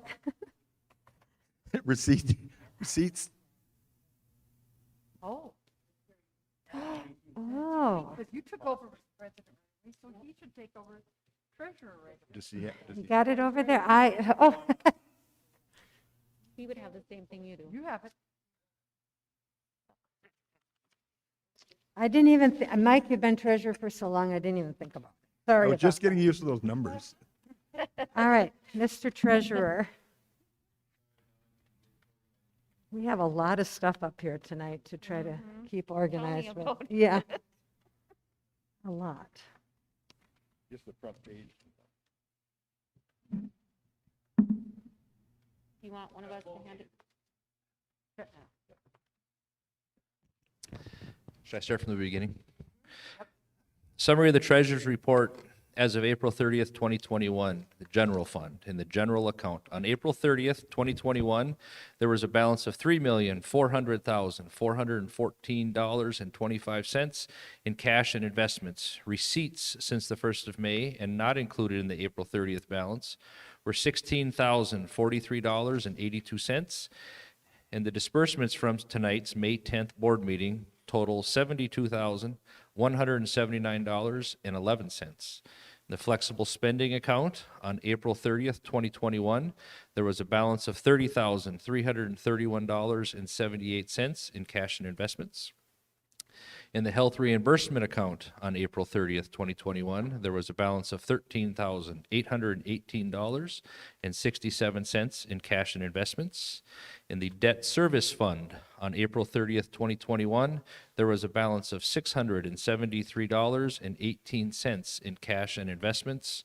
Receipts, Oh, Oh, because you took over as president, right? So he should take over as treasurer right away. does he, does you he? got it over there? He would have the same thing you do. You have it. I didn't even, Mike, you've been treasurer for so long, I didn't even think about it. I Sorry was about just that. getting used to those numbers. All right, Mr. Treasurer. We have a lot of stuff up here tonight to try to keep organized with. about it. Yeah. A lot. Just the front page. You want one of us to hand it? Should I start from the beginning? Summary of the treasurer's report as of April 30th, 2021, the general fund in the general account. On April 30th, 2021, there was a balance of $3,400,414.25 in cash and investments. Receipts since the 1st of May and not included in the April 30th balance were $16,043.82. And the disbursements from tonight's May 10th board meeting total $72,179.11. The flexible spending account on April 30th, 2021, there was a balance of $30,331.78 in cash and investments. In the health reimbursement account on April 30th, 2021, there was a balance of $13,818.67 in cash and investments. In the debt service fund on April 30th, 2021, there was a balance of $673.18 in cash and investments.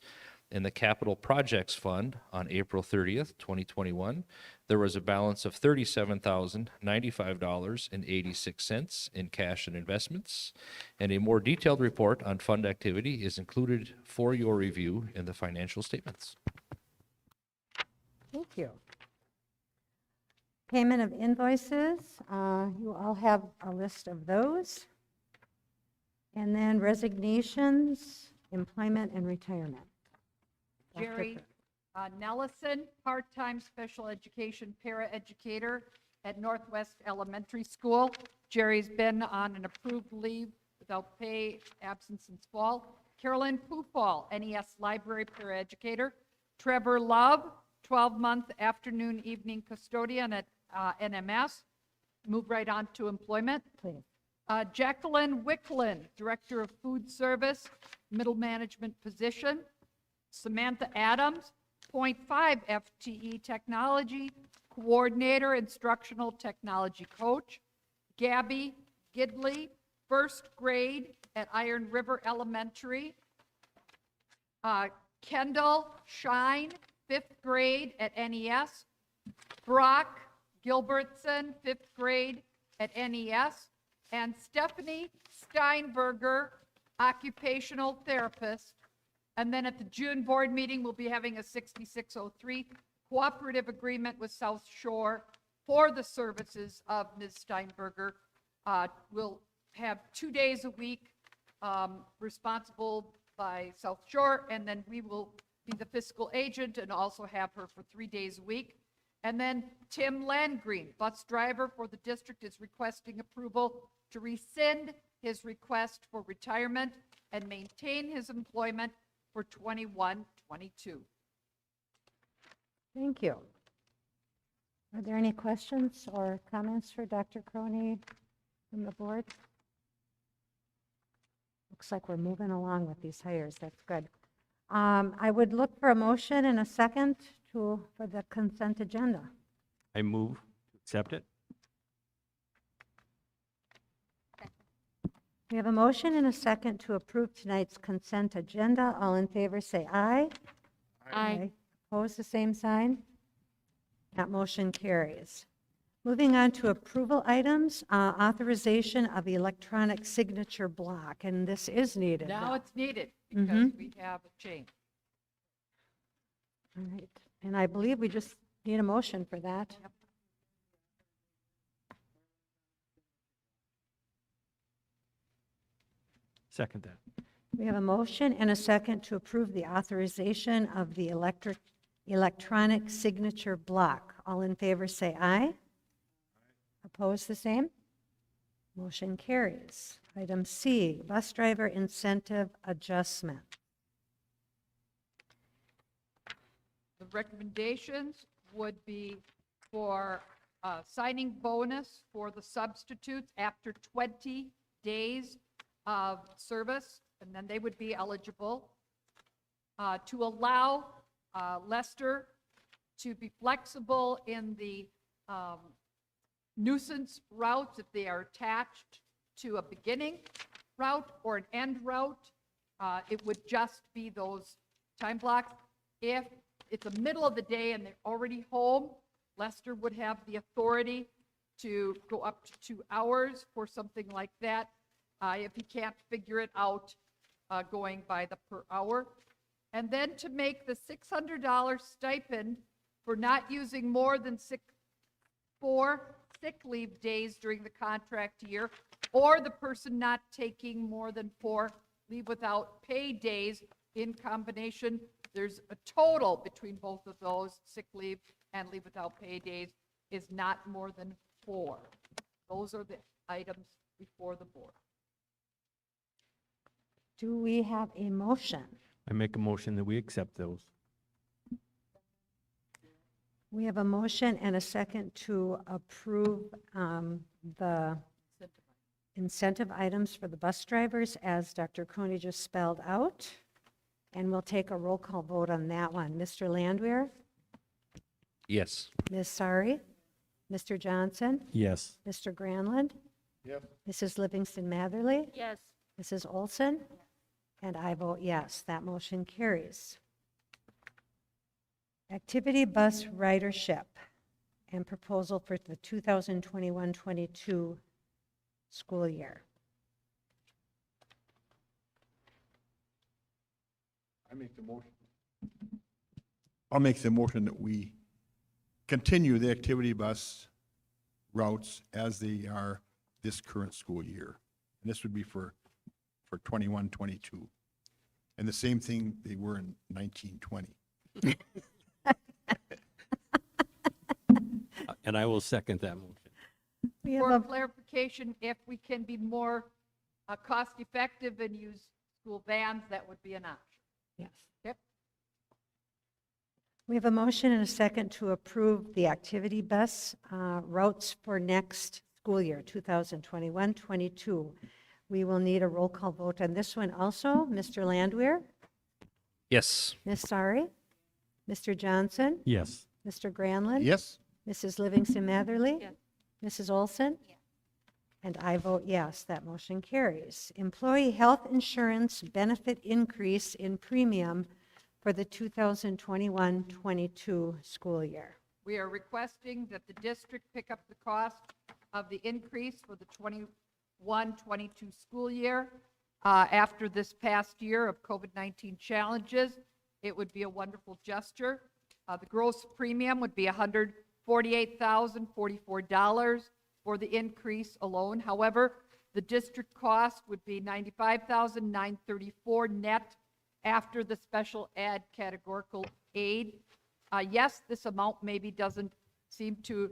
In the capital projects fund on April 30th, 2021, there was a balance of $37,095.86 in cash and investments. And a more detailed report on fund activity is included for your review in the financial statements. Thank you. Payment of invoices, you all have a list of those. And then resignations, employment, and retirement. Dr. Jerry Nellison, part-time special education paraeducator at Northwest Elementary School. Jerry's been on an approved leave without pay, absence since fall. Carolyn Pufall, NES library paraeducator. Trevor Love, 12-month afternoon evening custodian at NMS. Move right on to employment. Please. Jacqueline Wicklund, director of food service, middle management position. Samantha Adams, 0.5 FTE technology coordinator, instructional technology coach. Gabby Gidley, first grade at Iron River Elementary. Kendall Shine, 5th grade at NES. Brock Gilbertson, 5th grade at NES. And Stephanie Steinberger, occupational therapist. And then at the June board meeting, we'll be having a 6603 cooperative agreement with South Shore for the services of Ms. Steinberger. We'll have 2 days a week responsible by South Shore, and then we will be the fiscal agent and also have her for 3 days a week. And then Tim Landgreen, bus driver for the district, is requesting approval to rescind his request for retirement and maintain his employment for 21-22. Thank you. Are there any questions or comments for Dr. Crony from the board? Looks looks like we're moving along with these hires. That's good. I would look for a motion and a second for the consent agenda. I move to accept it. We have a motion and a second to approve tonight's consent agenda. All in favor, say aye. Aye. Opposed, the same sign. That motion carries. Moving on to approval items, authorization of electronic signature block, and this is needed. Now it's needed Mm-hmm. because we have a change. All right, and I believe we just need a motion for that. Second that. We have a motion and a second to approve the authorization of the electronic signature block. All in favor, say aye. Opposed, the same. Motion carries. Item C, bus driver incentive adjustment. The recommendations would be for signing bonus for the substitutes after 20 days of service, and then they would be eligible. To allow Lester to be flexible in the nuisance routes if they are attached to a beginning route or an end route. It would just be those time blocks. If it's the middle of the day and they're already home, Lester would have the authority to go up to 2 hours for something like that, if he can't figure it out going by the per hour. And then to make the $600 stipend for not using more than 4 sick leave days during the contract year, or the person not taking more than 4 leave without pay days in combination. There's a total between both of those, sick leave and leave without pay days, is not more than 4. Those are the items before the board. Do we have a motion? I make a motion that we accept those. We have a motion and a second to approve the incentive items for the bus drivers as Dr. Coney just spelled out. And we'll take a roll call vote on that one. Mr. Landwehr, Yes. Ms. Sari, Mr. Johnson, Yes. Mr. Granlund, Yep. Mrs. Livingston Matherly, Yes. Mrs. Olson, and I vote yes. That motion carries. Activity bus ridership and proposal for the 2021-22 school year. I make the motion. I'll make the motion that we continue the activity bus routes as they are this current school year. And this would be for 21, 22. And the same thing they were in 1920. And I will second that motion. We have For a, clarification, if we can be more cost-effective and use school vans, that would be an option. yes. Yep. We have a motion and a second to approve the activity bus routes for next school year, 2021-22. We will need a roll call vote on this one also. Mr. Landwehr, Yes. Ms. Sari, Mr. Johnson, Yes. Mr. Granlund, Yes? Mrs. Livingston Matherly, Yes. Mrs. Olson, and I vote yes. That motion carries. Employee health insurance benefit increase in premium for the 2021-22 school year. We are requesting that the district pick up the cost of the increase for the 21-22 school year. After this past year of COVID-19 challenges, it would be a wonderful gesture. The gross premium would be $148,044 for the increase alone. However, the district cost would be $95,934 net after the special ed categorical aid. Yes, this amount maybe doesn't seem to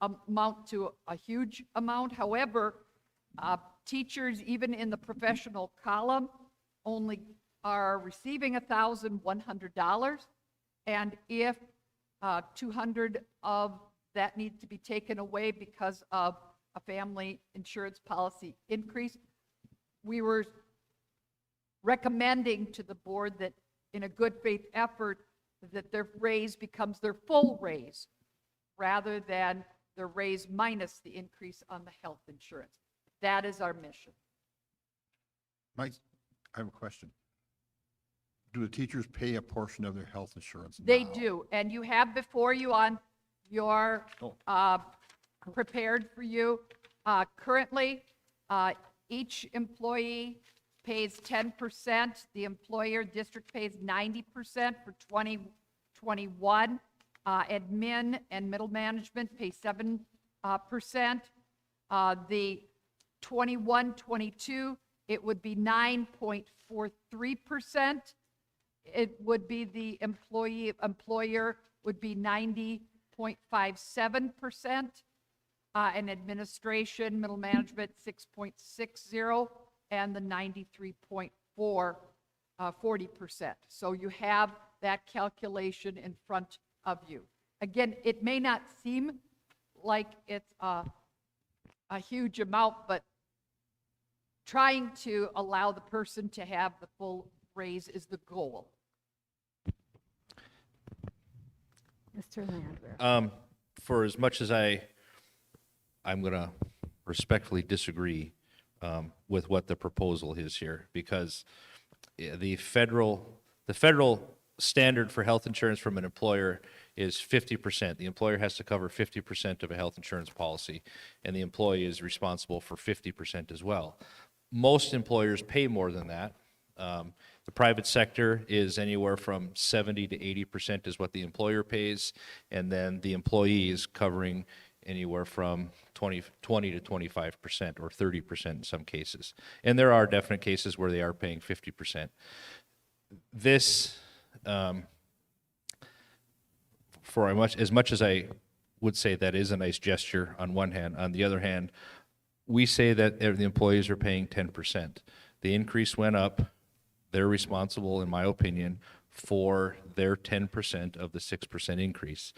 amount to a huge amount. However, teachers, even in the professional column, only are receiving $1,100. And if 200 of that needs to be taken away because of a family insurance policy increase, we were recommending to the board that in a good faith effort, that their raise becomes their full raise, rather than their raise minus the increase on the health insurance. That is our mission. Mike, I have a question. Do the teachers pay a portion of their health insurance They now? do, and you have before you on your, prepared for you, currently, each employee pays 10%, the employer district pays 90% for 2021, admin and middle management pay 7%, the 21-22, it would be 9.43%. It would be the employer would be 90.57%, and administration, middle management 6.60, and the 93.4, 40%. So you have that calculation in front of you. Again, it may not seem like it's a huge amount, but trying to allow the person to have the full raise is the goal. Mr. Landwehr. For as much as I'm going to respectfully disagree with what the proposal is here, because the federal standard for health insurance from an employer is 50%. The employer has to cover 50% of a health insurance policy, and the employee is responsible for 50% as well. Most employers pay more than that. The private sector is anywhere from 70 to 80% is what the employer pays, and then the employee is covering anywhere from 20 to 25% or 30% in some cases. And there are definite cases where they are paying 50%. This, for as much as I would say that is a nice gesture on one hand, on the other hand, we say that the employees are paying 10%. The increase went up. They're responsible, in my opinion, for their 10% of the 6% increase.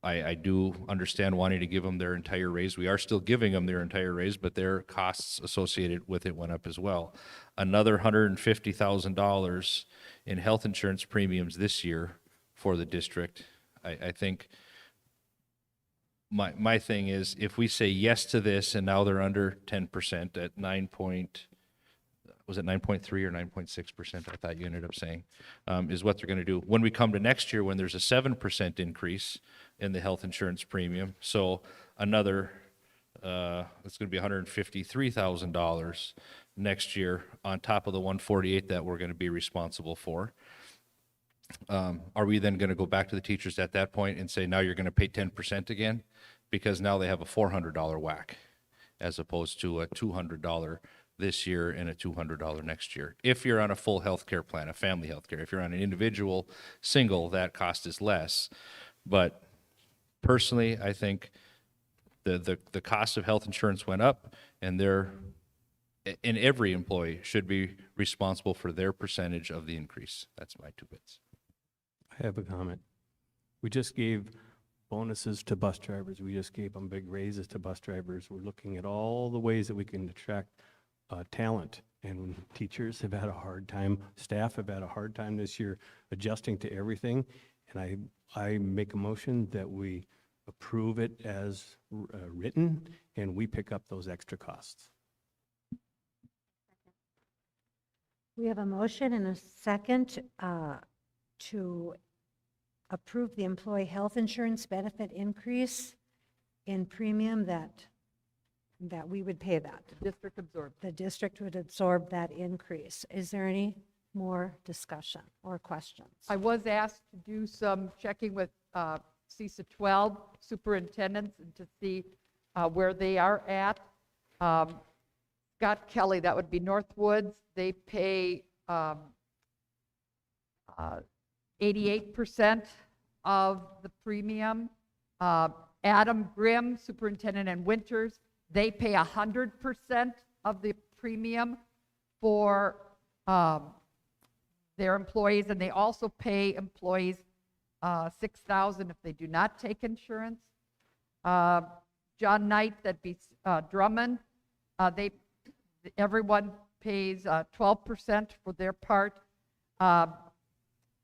I do understand wanting to give them their entire raise. We are still giving them their entire raise, but their costs associated with it went up as well. Another $150,000 in health insurance premiums this year for the district. I think my thing is, if we say yes to this and now they're under 10% at 9.3 or 9.6%, I thought you ended up saying, is what they're going to do. When we come to next year, when there's a 7% increase in the health insurance premium, so another, it's going to be $153,000 next year on top of the 148 that we're going to be responsible for. Are we then going to go back to the teachers at that point and say, now you're going to pay 10% again? Because now they have a $400 whack as opposed to a $200 this year and a $200 next year. If you're on a full health care plan, a family health care, if you're on an individual single, that cost is less. But personally, I think the cost of health insurance went up, and every employee should be responsible for their percentage of the increase. That's my 2 bits. I have a comment. We just gave bonuses to bus drivers. We just gave them big raises to bus drivers. We're looking at all the ways that we can attract talent, and teachers have had a hard time, staff have had a hard time this year adjusting to everything, and I make a motion that we approve it as written, and we pick up those extra costs. We have a motion and a second to approve the employee health insurance benefit increase in premium that we would pay that. The district absorbed. The district would absorb that increase. Is there any more discussion or questions? I was asked to do some checking with CISA 12 superintendents and to see where they are at. Scott Kelly, that would be Northwoods, they pay 88% of the premium. Adam Grimm, superintendent in Winters, they pay 100% of the premium for their employees, and they also pay employees $6,000 if they do not take insurance. John Knight, that'd be Drummond, everyone pays 12% for their part.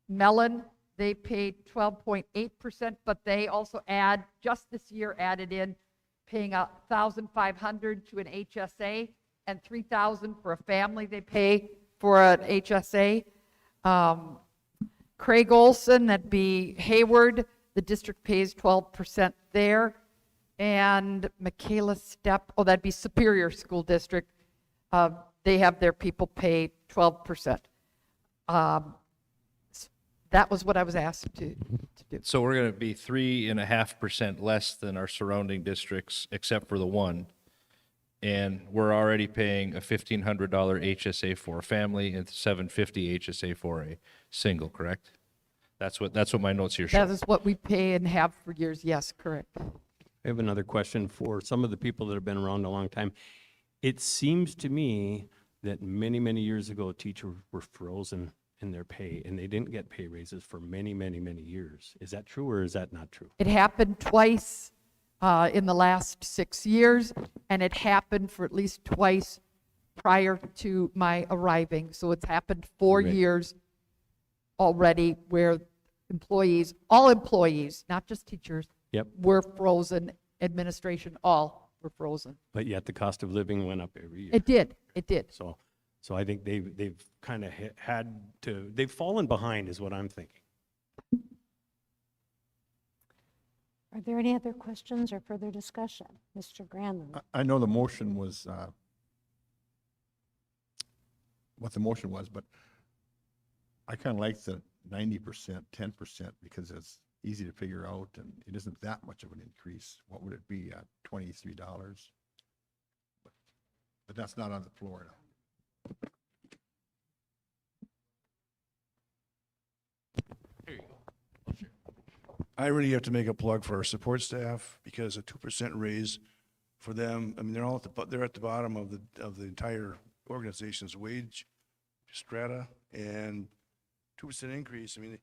Mellon, they paid 12.8%, but they also just this year added in paying $1,500 to an HSA and $3,000 for a family they pay for an HSA. Craig Olson, that'd be Hayward, the district pays 12% there. And Michaela Stepp, that'd be Superior School District. They have their people pay 12%. That was what I was asked to do. So we're going to be 3.5% less than our surrounding districts, except for the one. And we're already paying a $1,500 HSA for a family and $750 HSA for a single, correct? That's what my notes here show. That is what we pay and have for years. Yes, correct. I have another question for some of the people that have been around a long time. It seems to me that many, many years ago, teachers were frozen in their pay, and they didn't get pay raises for many, many, many years. Is that true, or is that not true? It happened twice in the last 6 years, and it happened for at least twice prior to my arriving. So it's happened 4 Right. years already where employees, all employees, not just teachers, Yep. were frozen. Administration, all were frozen. But yet the cost of living went up every year. It did. So I think they've kind of they've fallen behind is what I'm thinking. Are there any other questions or further discussion? Mr. Granlund? I know the motion was, what the motion was, but I kind of like the 90%, 10%, because it's easy to figure out, and it isn't that much of an increase. What would it be, $23? But that's not on the floor now. I really have to make a plug for our support staff, because a 2% raise for them, I mean, they're at the bottom of the entire organization's wage strata, and 2% increase, I mean,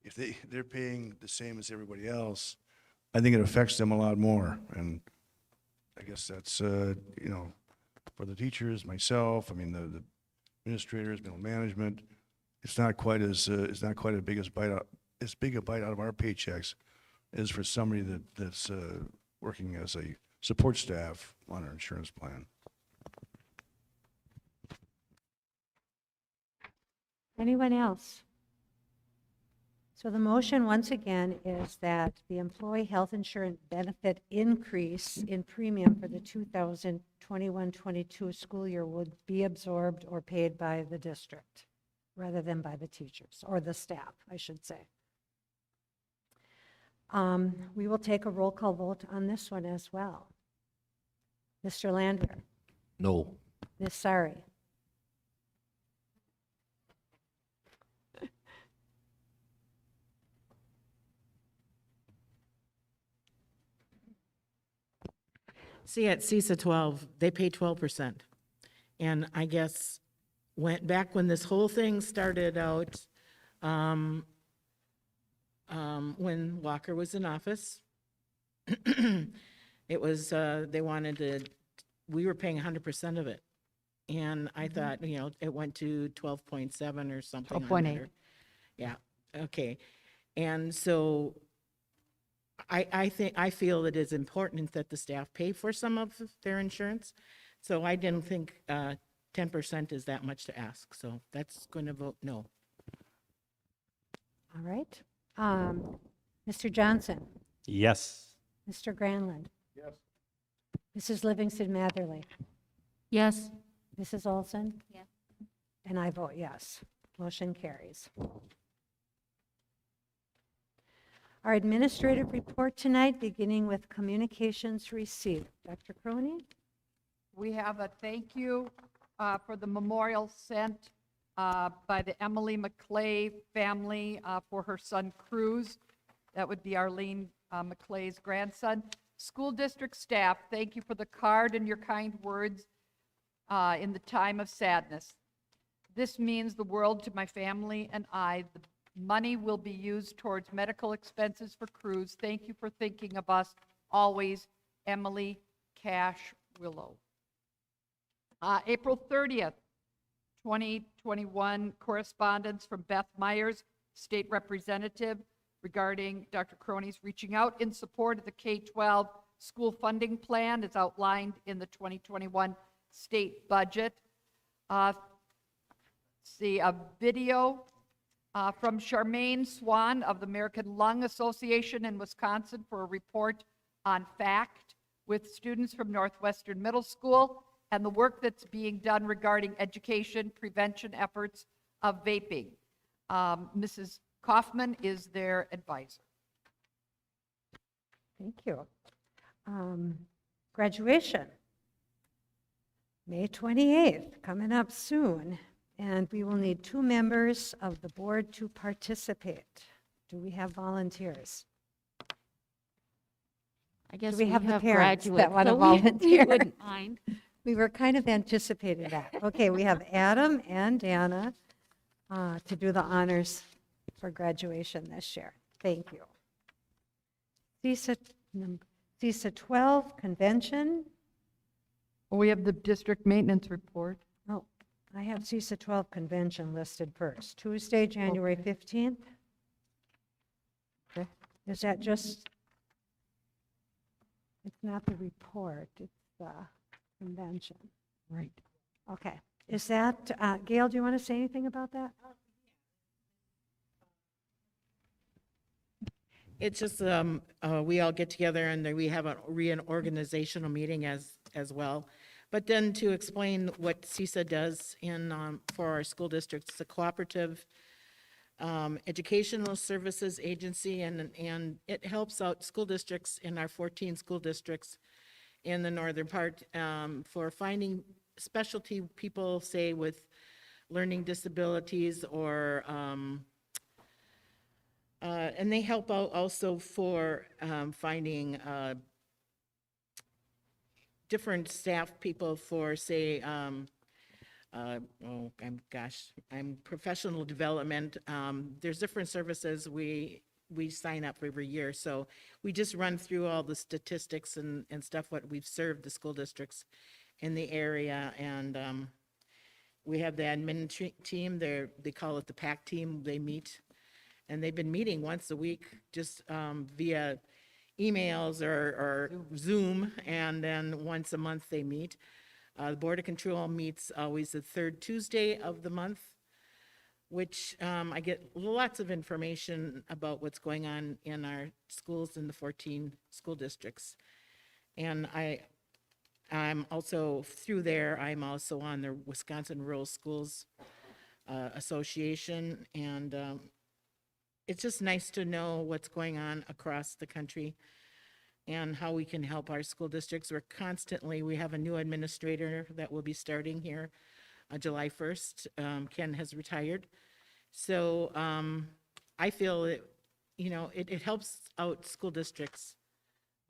if they're paying the same as everybody else, I think it affects them a lot more. And I guess that's, for the teachers, myself, I mean, the administrators, middle management, it's not quite as big a bite out of our paychecks as for somebody that's working as a support staff on our insurance plan. Anyone else? So the motion, once again, is that the employee health insurance benefit increase in premium for the 2021-22 school year would be absorbed or paid by the district rather than by the teachers, or the staff, I should say. We will take a roll call vote on this one as well. Mr. Landwehr, No. Ms. Sari, See, at CISA 12, they pay 12%. And I guess back when this whole thing started out, when Walker was in office, it was, we were paying 100% of it. And I thought, it went to 12.7 or something. 12.8. Yeah, okay. And so I feel it is important that the staff pay for some of their insurance. So I didn't think 10% is that much to ask. So that's going to vote no. all right. Mr. Johnson, Yes. Mr. Granlund, Yes. Mrs. Livingston Matherly, Yes. Mrs. Olson? Yes. And I vote yes. Motion carries. Our administrative report tonight, beginning with communications received. Dr. Crony? We have a thank you for the memorial sent by the Emily McClay family for her son Cruz. That would be Arlene McClay's grandson. School district staff, thank you for the card and your kind words in the time of sadness. This means the world to my family and I. The money will be used towards medical expenses for Cruz. Thank you for thinking of us always. Emily Cash Willow. April 30th, 2021 correspondence from Beth Myers, State Representative, regarding Dr. Cronies reaching out in support of the K-12 school funding plan as outlined in the 2021 state budget. See a video from Charmaine Swan of the American Lung Association in Wisconsin for a report on FACT with students from Northwestern Middle School and the work that's being done regarding education prevention efforts of vaping. Mrs. Kaufman is their advisor. Thank you. Graduation, May 28th, coming up soon, and we will need 2 members of the board to participate. Do we have volunteers? I guess we have the parents that graduates, wanna so we volunteer? wouldn't mind. We were kind of anticipating that. Okay, we have Adam and Dana to do the honors for graduation this year. Thank you. CISA 12 convention. We have the district maintenance report. Oh, I have CISA 12 convention listed first. Tuesday, January 15th. Okay. Is that just, it's not the report, it's the convention. Right. Okay. Is that, Gail, do you want to say anything about that? It's just, we all get together and then we have a reorganizational meeting as well. But then to explain what CISA does for our school districts, it's a cooperative educational services agency, and it helps out school districts in our 14 school districts in the northern part for finding specialty people, say with learning disabilities or and they help out also for finding different staff people for, say, professional development. There's different services we sign up every year. So we just run through all the statistics and stuff, what we've served the school districts in the area. And we have the admin team, they call it the PAC team. They meet, and they've been meeting once a week, just via emails or Zoom, and then once a month they meet. The Board of Control meets always the third Tuesday of the month, which I get lots of information about what's going on in our schools in the 14 school districts. And I'm also, through there, I'm also on the Wisconsin Rural Schools Association, and it's just nice to know what's going on across the country and how we can help our school districts. We have a new administrator that will be starting here July 1st. Ken has retired. So I feel that, it helps out school districts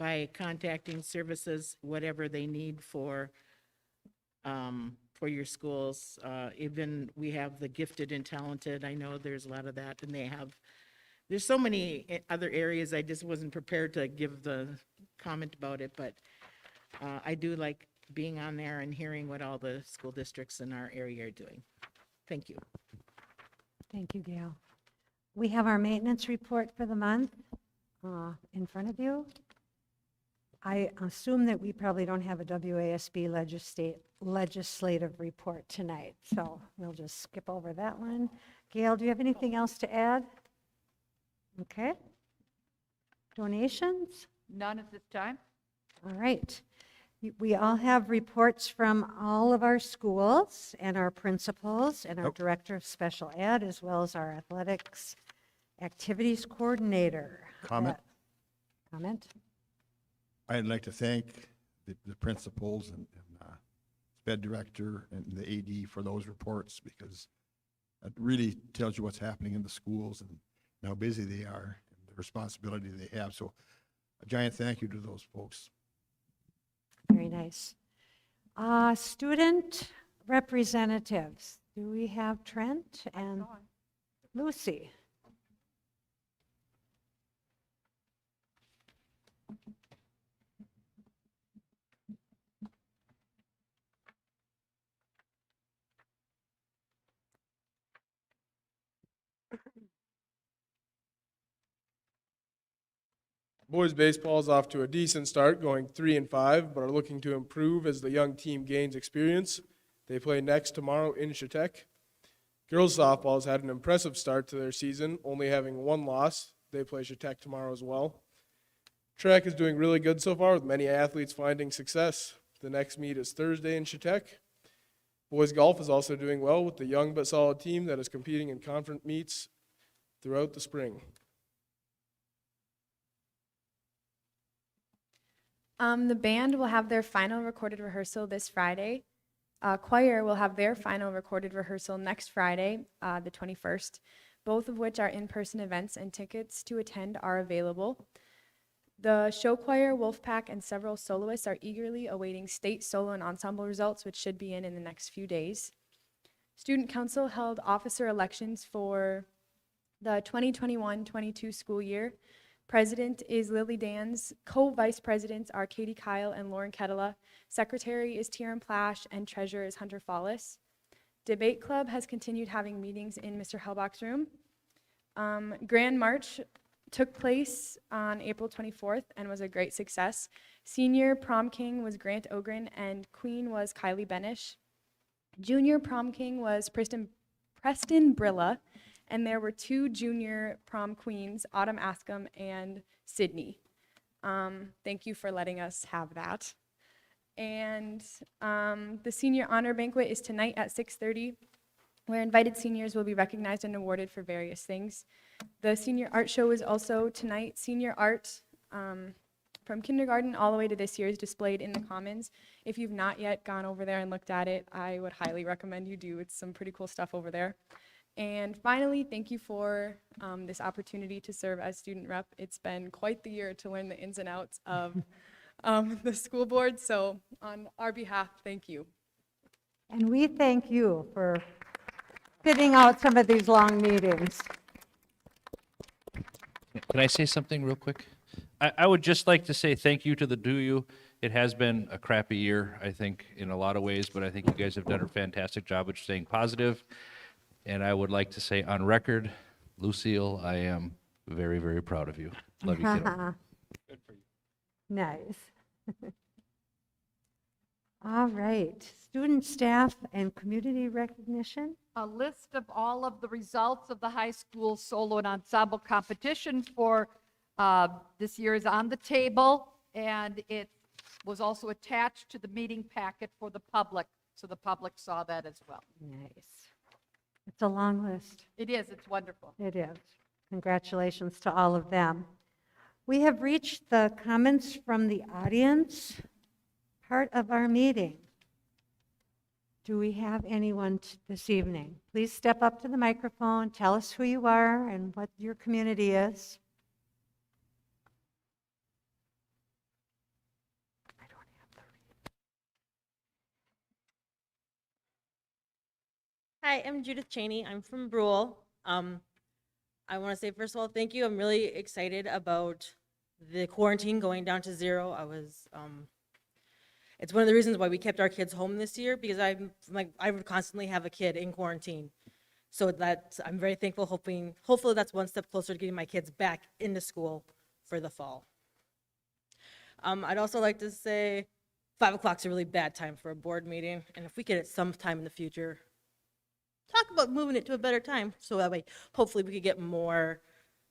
by contacting services, whatever they need for your schools. Even we have the gifted and talented. I know there's a lot of that, and there's so many other areas. I just wasn't prepared to give the comment about it, but I do like being on there and hearing what all the school districts in our area are doing. Thank you. Thank you, Gail. We have our maintenance report for the month in front of you. I assume that we probably don't have a WASB legislative report tonight, so we'll just skip over that one. Gail, do you have anything else to add? Okay. Donations? None at this time. All right. We all have reports from all of our schools and our principals and our director of special ed, as well as our athletics activities coordinator. Comment? Comment? I'd like to thank the principals and sped director and the AD for those reports, because it really tells you what's happening in the schools and how busy they are and the responsibility they have. So a giant thank you to those folks. Very nice. Student representatives. Do we have Trent and Lucy? Boys baseball is off to a decent start, going 3-5, but are looking to improve as the young team gains experience. They play next tomorrow in Chautauqua. Girls softball has had an impressive start to their season, only having one loss. They play Chautauqua tomorrow as well. Track is doing really good so far, with many athletes finding success. The next meet is Thursday in Chautauqua. Boys golf is also doing well with the young but solid team that is competing in conference meets throughout the spring. The band will have their final recorded rehearsal this Friday. Choir will have their final recorded rehearsal next Friday, the 21st, both of which are in-person events, and tickets to attend are available. The show choir, Wolfpack, and several soloists are eagerly awaiting state solo and ensemble results, which should be in the next few days. Student Council held officer elections for the 2021-22 school year. President is Lily Dans. Co-vice presidents are Katie Kyle and Lauren Ketela. Secretary is Tieran Plash, and treasurer is Hunter Follis. Debate Club has continued having meetings in Mr. Hellbach's room. Grand March took place on April 24th and was a great success. Senior prom king was Grant Ogren, and queen was Kylie Benish. Junior prom king was Preston Brilla, and there were 2 junior prom queens, Autumn Ascom and Sydney. Thank you for letting us have that. And the senior honor banquet is tonight at 6:30, where invited seniors will be recognized and awarded for various things. The senior art show is also tonight. Senior art from kindergarten all the way to this year is displayed in the Commons. If you've not yet gone over there and looked at it, I would highly recommend you do. It's some pretty cool stuff over there. And finally, thank you for this opportunity to serve as student rep. It's been quite the year to learn the ins and outs of the school board. So on our behalf, thank you. And we thank you for fitting out some of these long meetings. Can I say something real quick? I would just like to say thank you to the DUU. It has been a crappy year, I think, in a lot of ways, but I think you guys have done a fantastic job of staying positive. And I would like to say on record, Lucille, I am very, very proud of you. Love you, kiddo. Good for you. Nice. All right, student, staff, and community recognition. A list of all of the results of the high school solo and ensemble competition for this year is on the table, and it was also attached to the meeting packet for the public, so the public saw that as well. Nice. It's a long list. It is, it's wonderful. It is. Congratulations to all of them. We have reached the comments from the audience part of our meeting. Do we have anyone this evening? Please step up to the microphone, tell us who you are and what your community is. Hi, I'm Judith Cheney. I'm from Brule. I want to say, first of all, thank you. I'm really excited about the quarantine going down to 0. It's one of the reasons why we kept our kids home this year, because I would constantly have a kid in quarantine. So I'm very thankful, hopefully that's one step closer to getting my kids back into school for the fall. I'd also like to say 5 o'clock's a really bad time for a board meeting, and if we could at some time in the future talk about moving it to a better time, so that way hopefully we could get more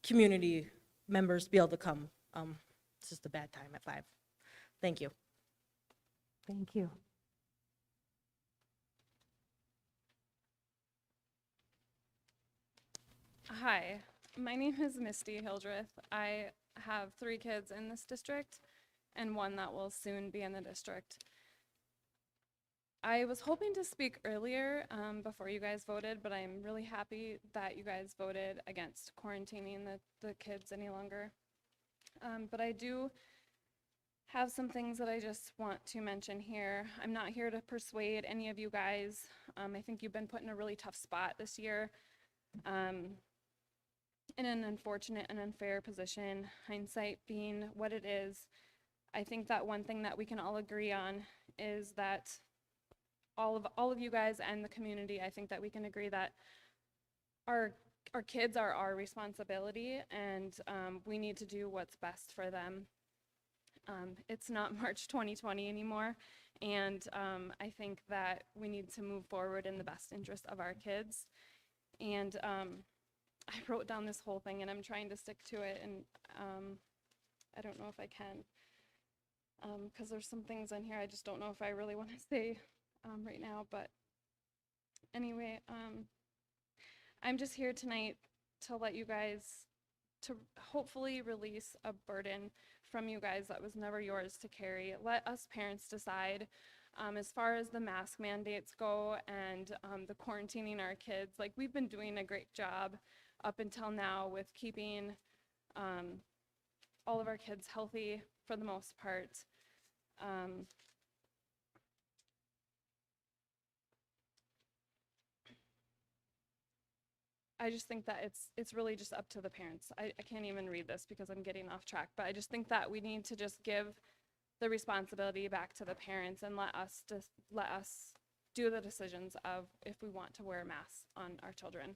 community members to be able to come. It's just a bad time at 5. Thank you. Thank you. Hi, my name is Misty Hildreth. I have 3 kids in this district and one that will soon be in the district. I was hoping to speak earlier before you guys voted, but I'm really happy that you guys voted against quarantining the kids any longer. But I do have some things that I just want to mention here. I'm not here to persuade any of you guys. I think you've been put in a really tough spot this year, in an unfortunate and unfair position, hindsight being what it is. I think that one thing that we can all agree on is that all of you guys and the community, I think that we can agree that our our kids are our responsibility, and we need to do what's best for them. It's not March 2020 anymore, and I think that we need to move forward in the best interest of our kids. And I wrote down this whole thing, and I'm trying to stick to it, and I don't know if I can, because there's some things in here I just don't know if I really want to say right now. But anyway, I'm just here tonight to let you guys, to hopefully release a burden from you guys that was never yours to carry. Let us parents decide. As far as the mask mandates go and the quarantining our kids, like, we've been doing a great job up until now with keeping all of our kids healthy for the most part. I just think that it's really just up to the parents. I can't even read this because I'm getting off track, but I just think that we need to just give the responsibility back to the parents and let us do the decisions of if we want to wear masks on our children.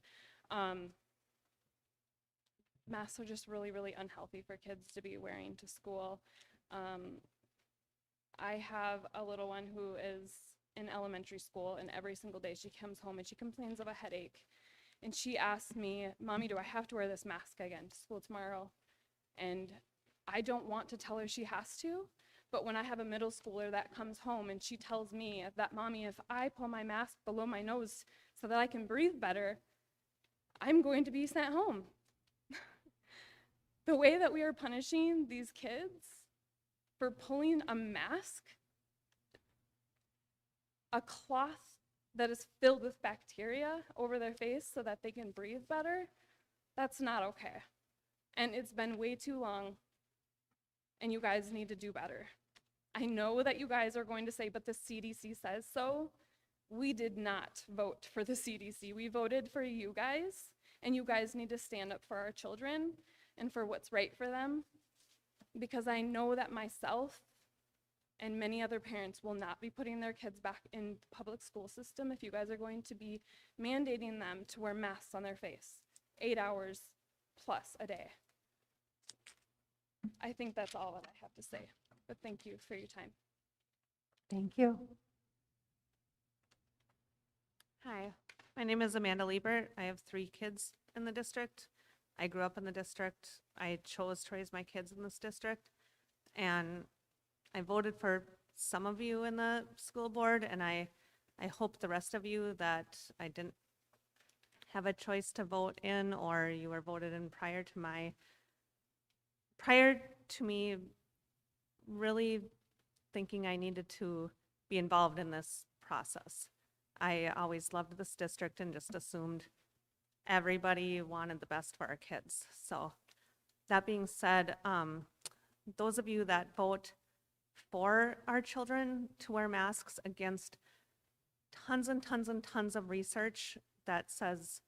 Masks are just really, really unhealthy for kids to be wearing to school. I have a little one who is in elementary school, and every single day she comes home and she complains of a headache. And she asks me, "Mommy, do I have to wear this mask again to school tomorrow?" And I don't want to tell her she has to, but when I have a middle schooler that comes home and she tells me that, "Mommy, if I pull my mask below my nose so that I can breathe better, I'm going to be sent home." The way that we are punishing these kids for pulling a mask, a cloth that is filled with bacteria over their face so that they can breathe better, that's not okay. And it's been way too long, and you guys need to do better. I know that you guys are going to say, "But the CDC says so." We did not vote for the CDC. We voted for you guys, and you guys need to stand up for our children and for what's right for them, because I know that myself and many other parents will not be putting their kids back in public school system if you guys are going to be mandating them to wear masks on their face 8 hours plus a day. I think that's all that I have to say, but thank you for your time. Thank you. Hi, my name is Amanda Liebert. I have 3 kids in the district. I grew up in the district. I chose to raise my kids in this district. And I voted for some of you in the school board, and I hope the rest of you that I didn't have a choice to vote in, or you were voted in prior to me really thinking I needed to be involved in this process. I always loved this district and just assumed everybody wanted the best for our kids. So that being said, those of you that vote for our children to wear masks against tons and tons and tons of research that says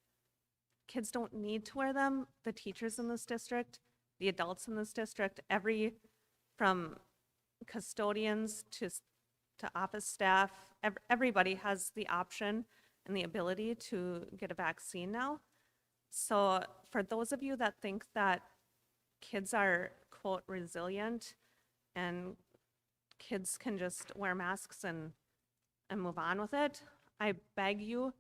kids don't need to wear them, the teachers in this district, the adults in this district, from custodians to office staff, everybody has the option and the ability to get a vaccine now. So for those of you that think that kids are, quote, resilient and kids can just wear masks and move on with it, I beg you,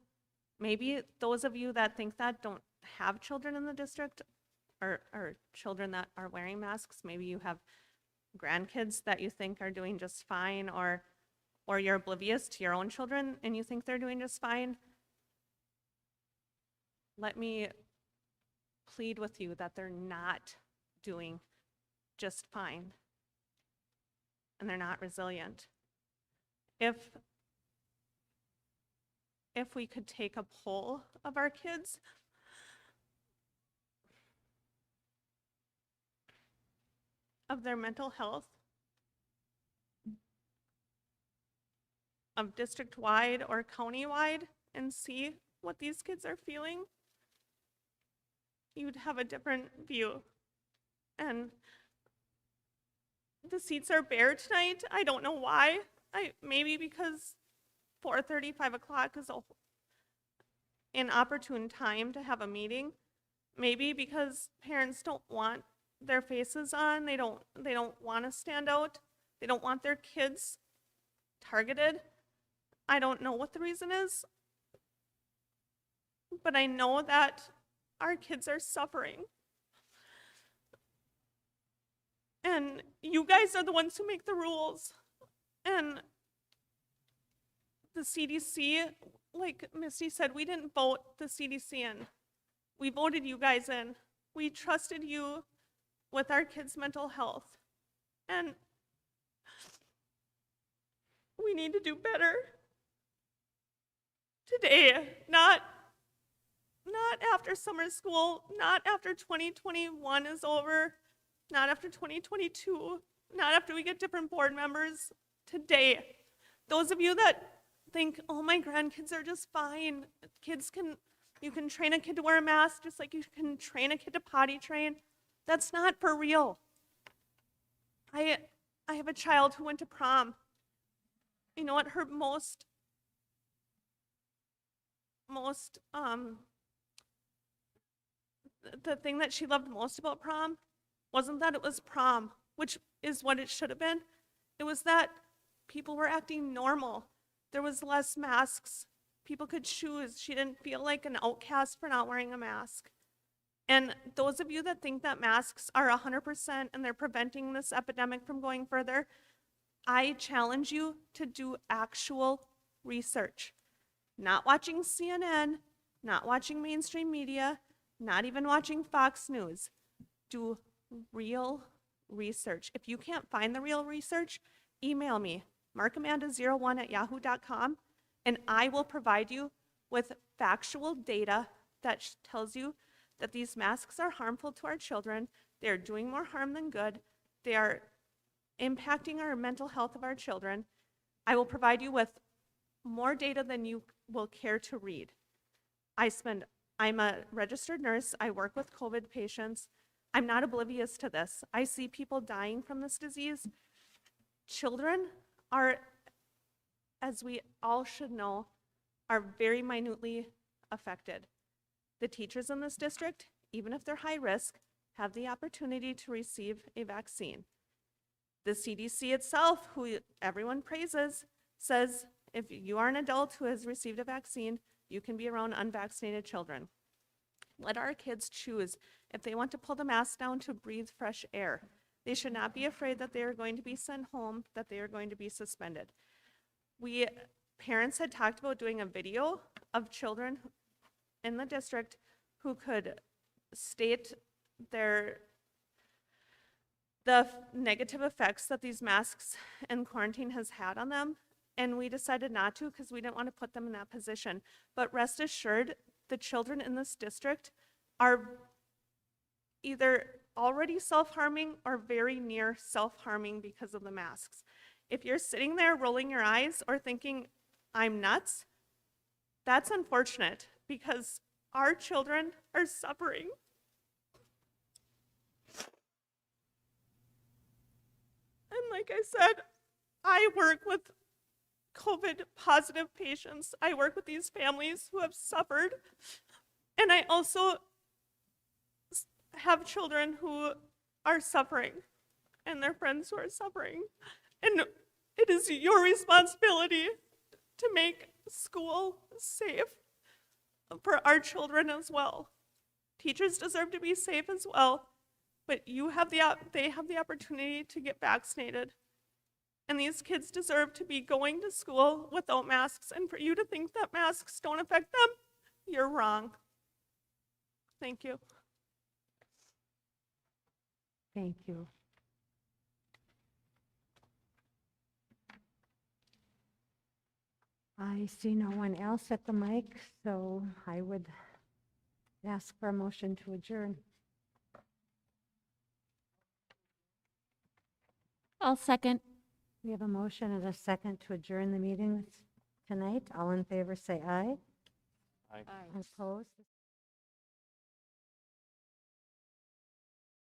maybe those of you that think that don't have children in the district or children that are wearing masks. Maybe you have grandkids that you think are doing just fine, or you're oblivious to your own children and you think they're doing just fine. Let me plead with you that they're not doing just fine, and they're not resilient. If we could take a poll of our kids, of their mental health, of district-wide or county-wide, and see what these kids are feeling, you'd have a different view. And the seats are bare tonight. I don't know why. Maybe because 4:30, 5 o'clock is an opportune time to have a meeting, Maybe because parents don't want their faces on, they don't want to stand out, they don't want their kids targeted. I don't know what the reason is, but I know that our kids are suffering. And you guys are the ones who make the rules. And the CDC, like Misty said, we didn't vote the CDC in. We voted you guys in. We trusted you with our kids' mental health. And we need to do better today, not after summer school, not after 2021 is over, not after 2022, not after we get different board members. Today, those of you that think, oh, my grandkids are just fine. You can train a kid to wear a mask just like you can train a kid to potty train. That's not for real. I have a child who went to prom. You know what her the thing that she loved most about prom wasn't that it was prom, which is what it should have been. It was that people were acting normal. There was less masks. People could choose. She didn't feel like an outcast for not wearing a mask. And those of you that think that masks are 100% and they're preventing this epidemic from going further, I challenge you to do actual research. Not watching CNN, not watching mainstream media, not even watching Fox News. Do real research. If you can't find the real research, email me, markamanda01@yahoo.com, and I will provide you with factual data that tells you that these masks are harmful to our children. They are doing more harm than good. They are impacting our mental health of our children. I will provide you with more data than you will care to read. I'm a registered nurse. I work with COVID patients. I'm not oblivious to this. I see people dying from this disease. Children are, as we all should know, are very minutely affected. The teachers in this district, even if they're high risk, have the opportunity to receive a vaccine. The CDC itself, who everyone praises, says if you are an adult who has received a vaccine, you can be around unvaccinated children. Let our kids choose if they want to pull the mask down to breathe fresh air. They should not be afraid that they are going to be sent home, that they are going to be suspended. Parents had talked about doing a video of children in the district who could state the negative effects that these masks and quarantine has had on them. And we decided not to because we didn't want to put them in that position. But rest assured, the children in this district are either already self-harming or very near self-harming because of the masks. If you're sitting there rolling your eyes or thinking, I'm nuts, that's unfortunate because our children are suffering. And like I said, I work with COVID positive patients. I work with these families who have suffered. And I also have children who are suffering and their friends who are suffering. And it is your responsibility to make school safe for our children as well. Teachers deserve to be safe as well, but they have the opportunity to get vaccinated. And these kids deserve to be going to school without masks. And for you to think that masks don't affect them, you're wrong. Thank you. Thank you. I see no one else at the mic, so I would ask for a motion to adjourn. I'll second. We have a motion and a second to adjourn the meeting tonight. All in favor, say aye. Aye. Opposed?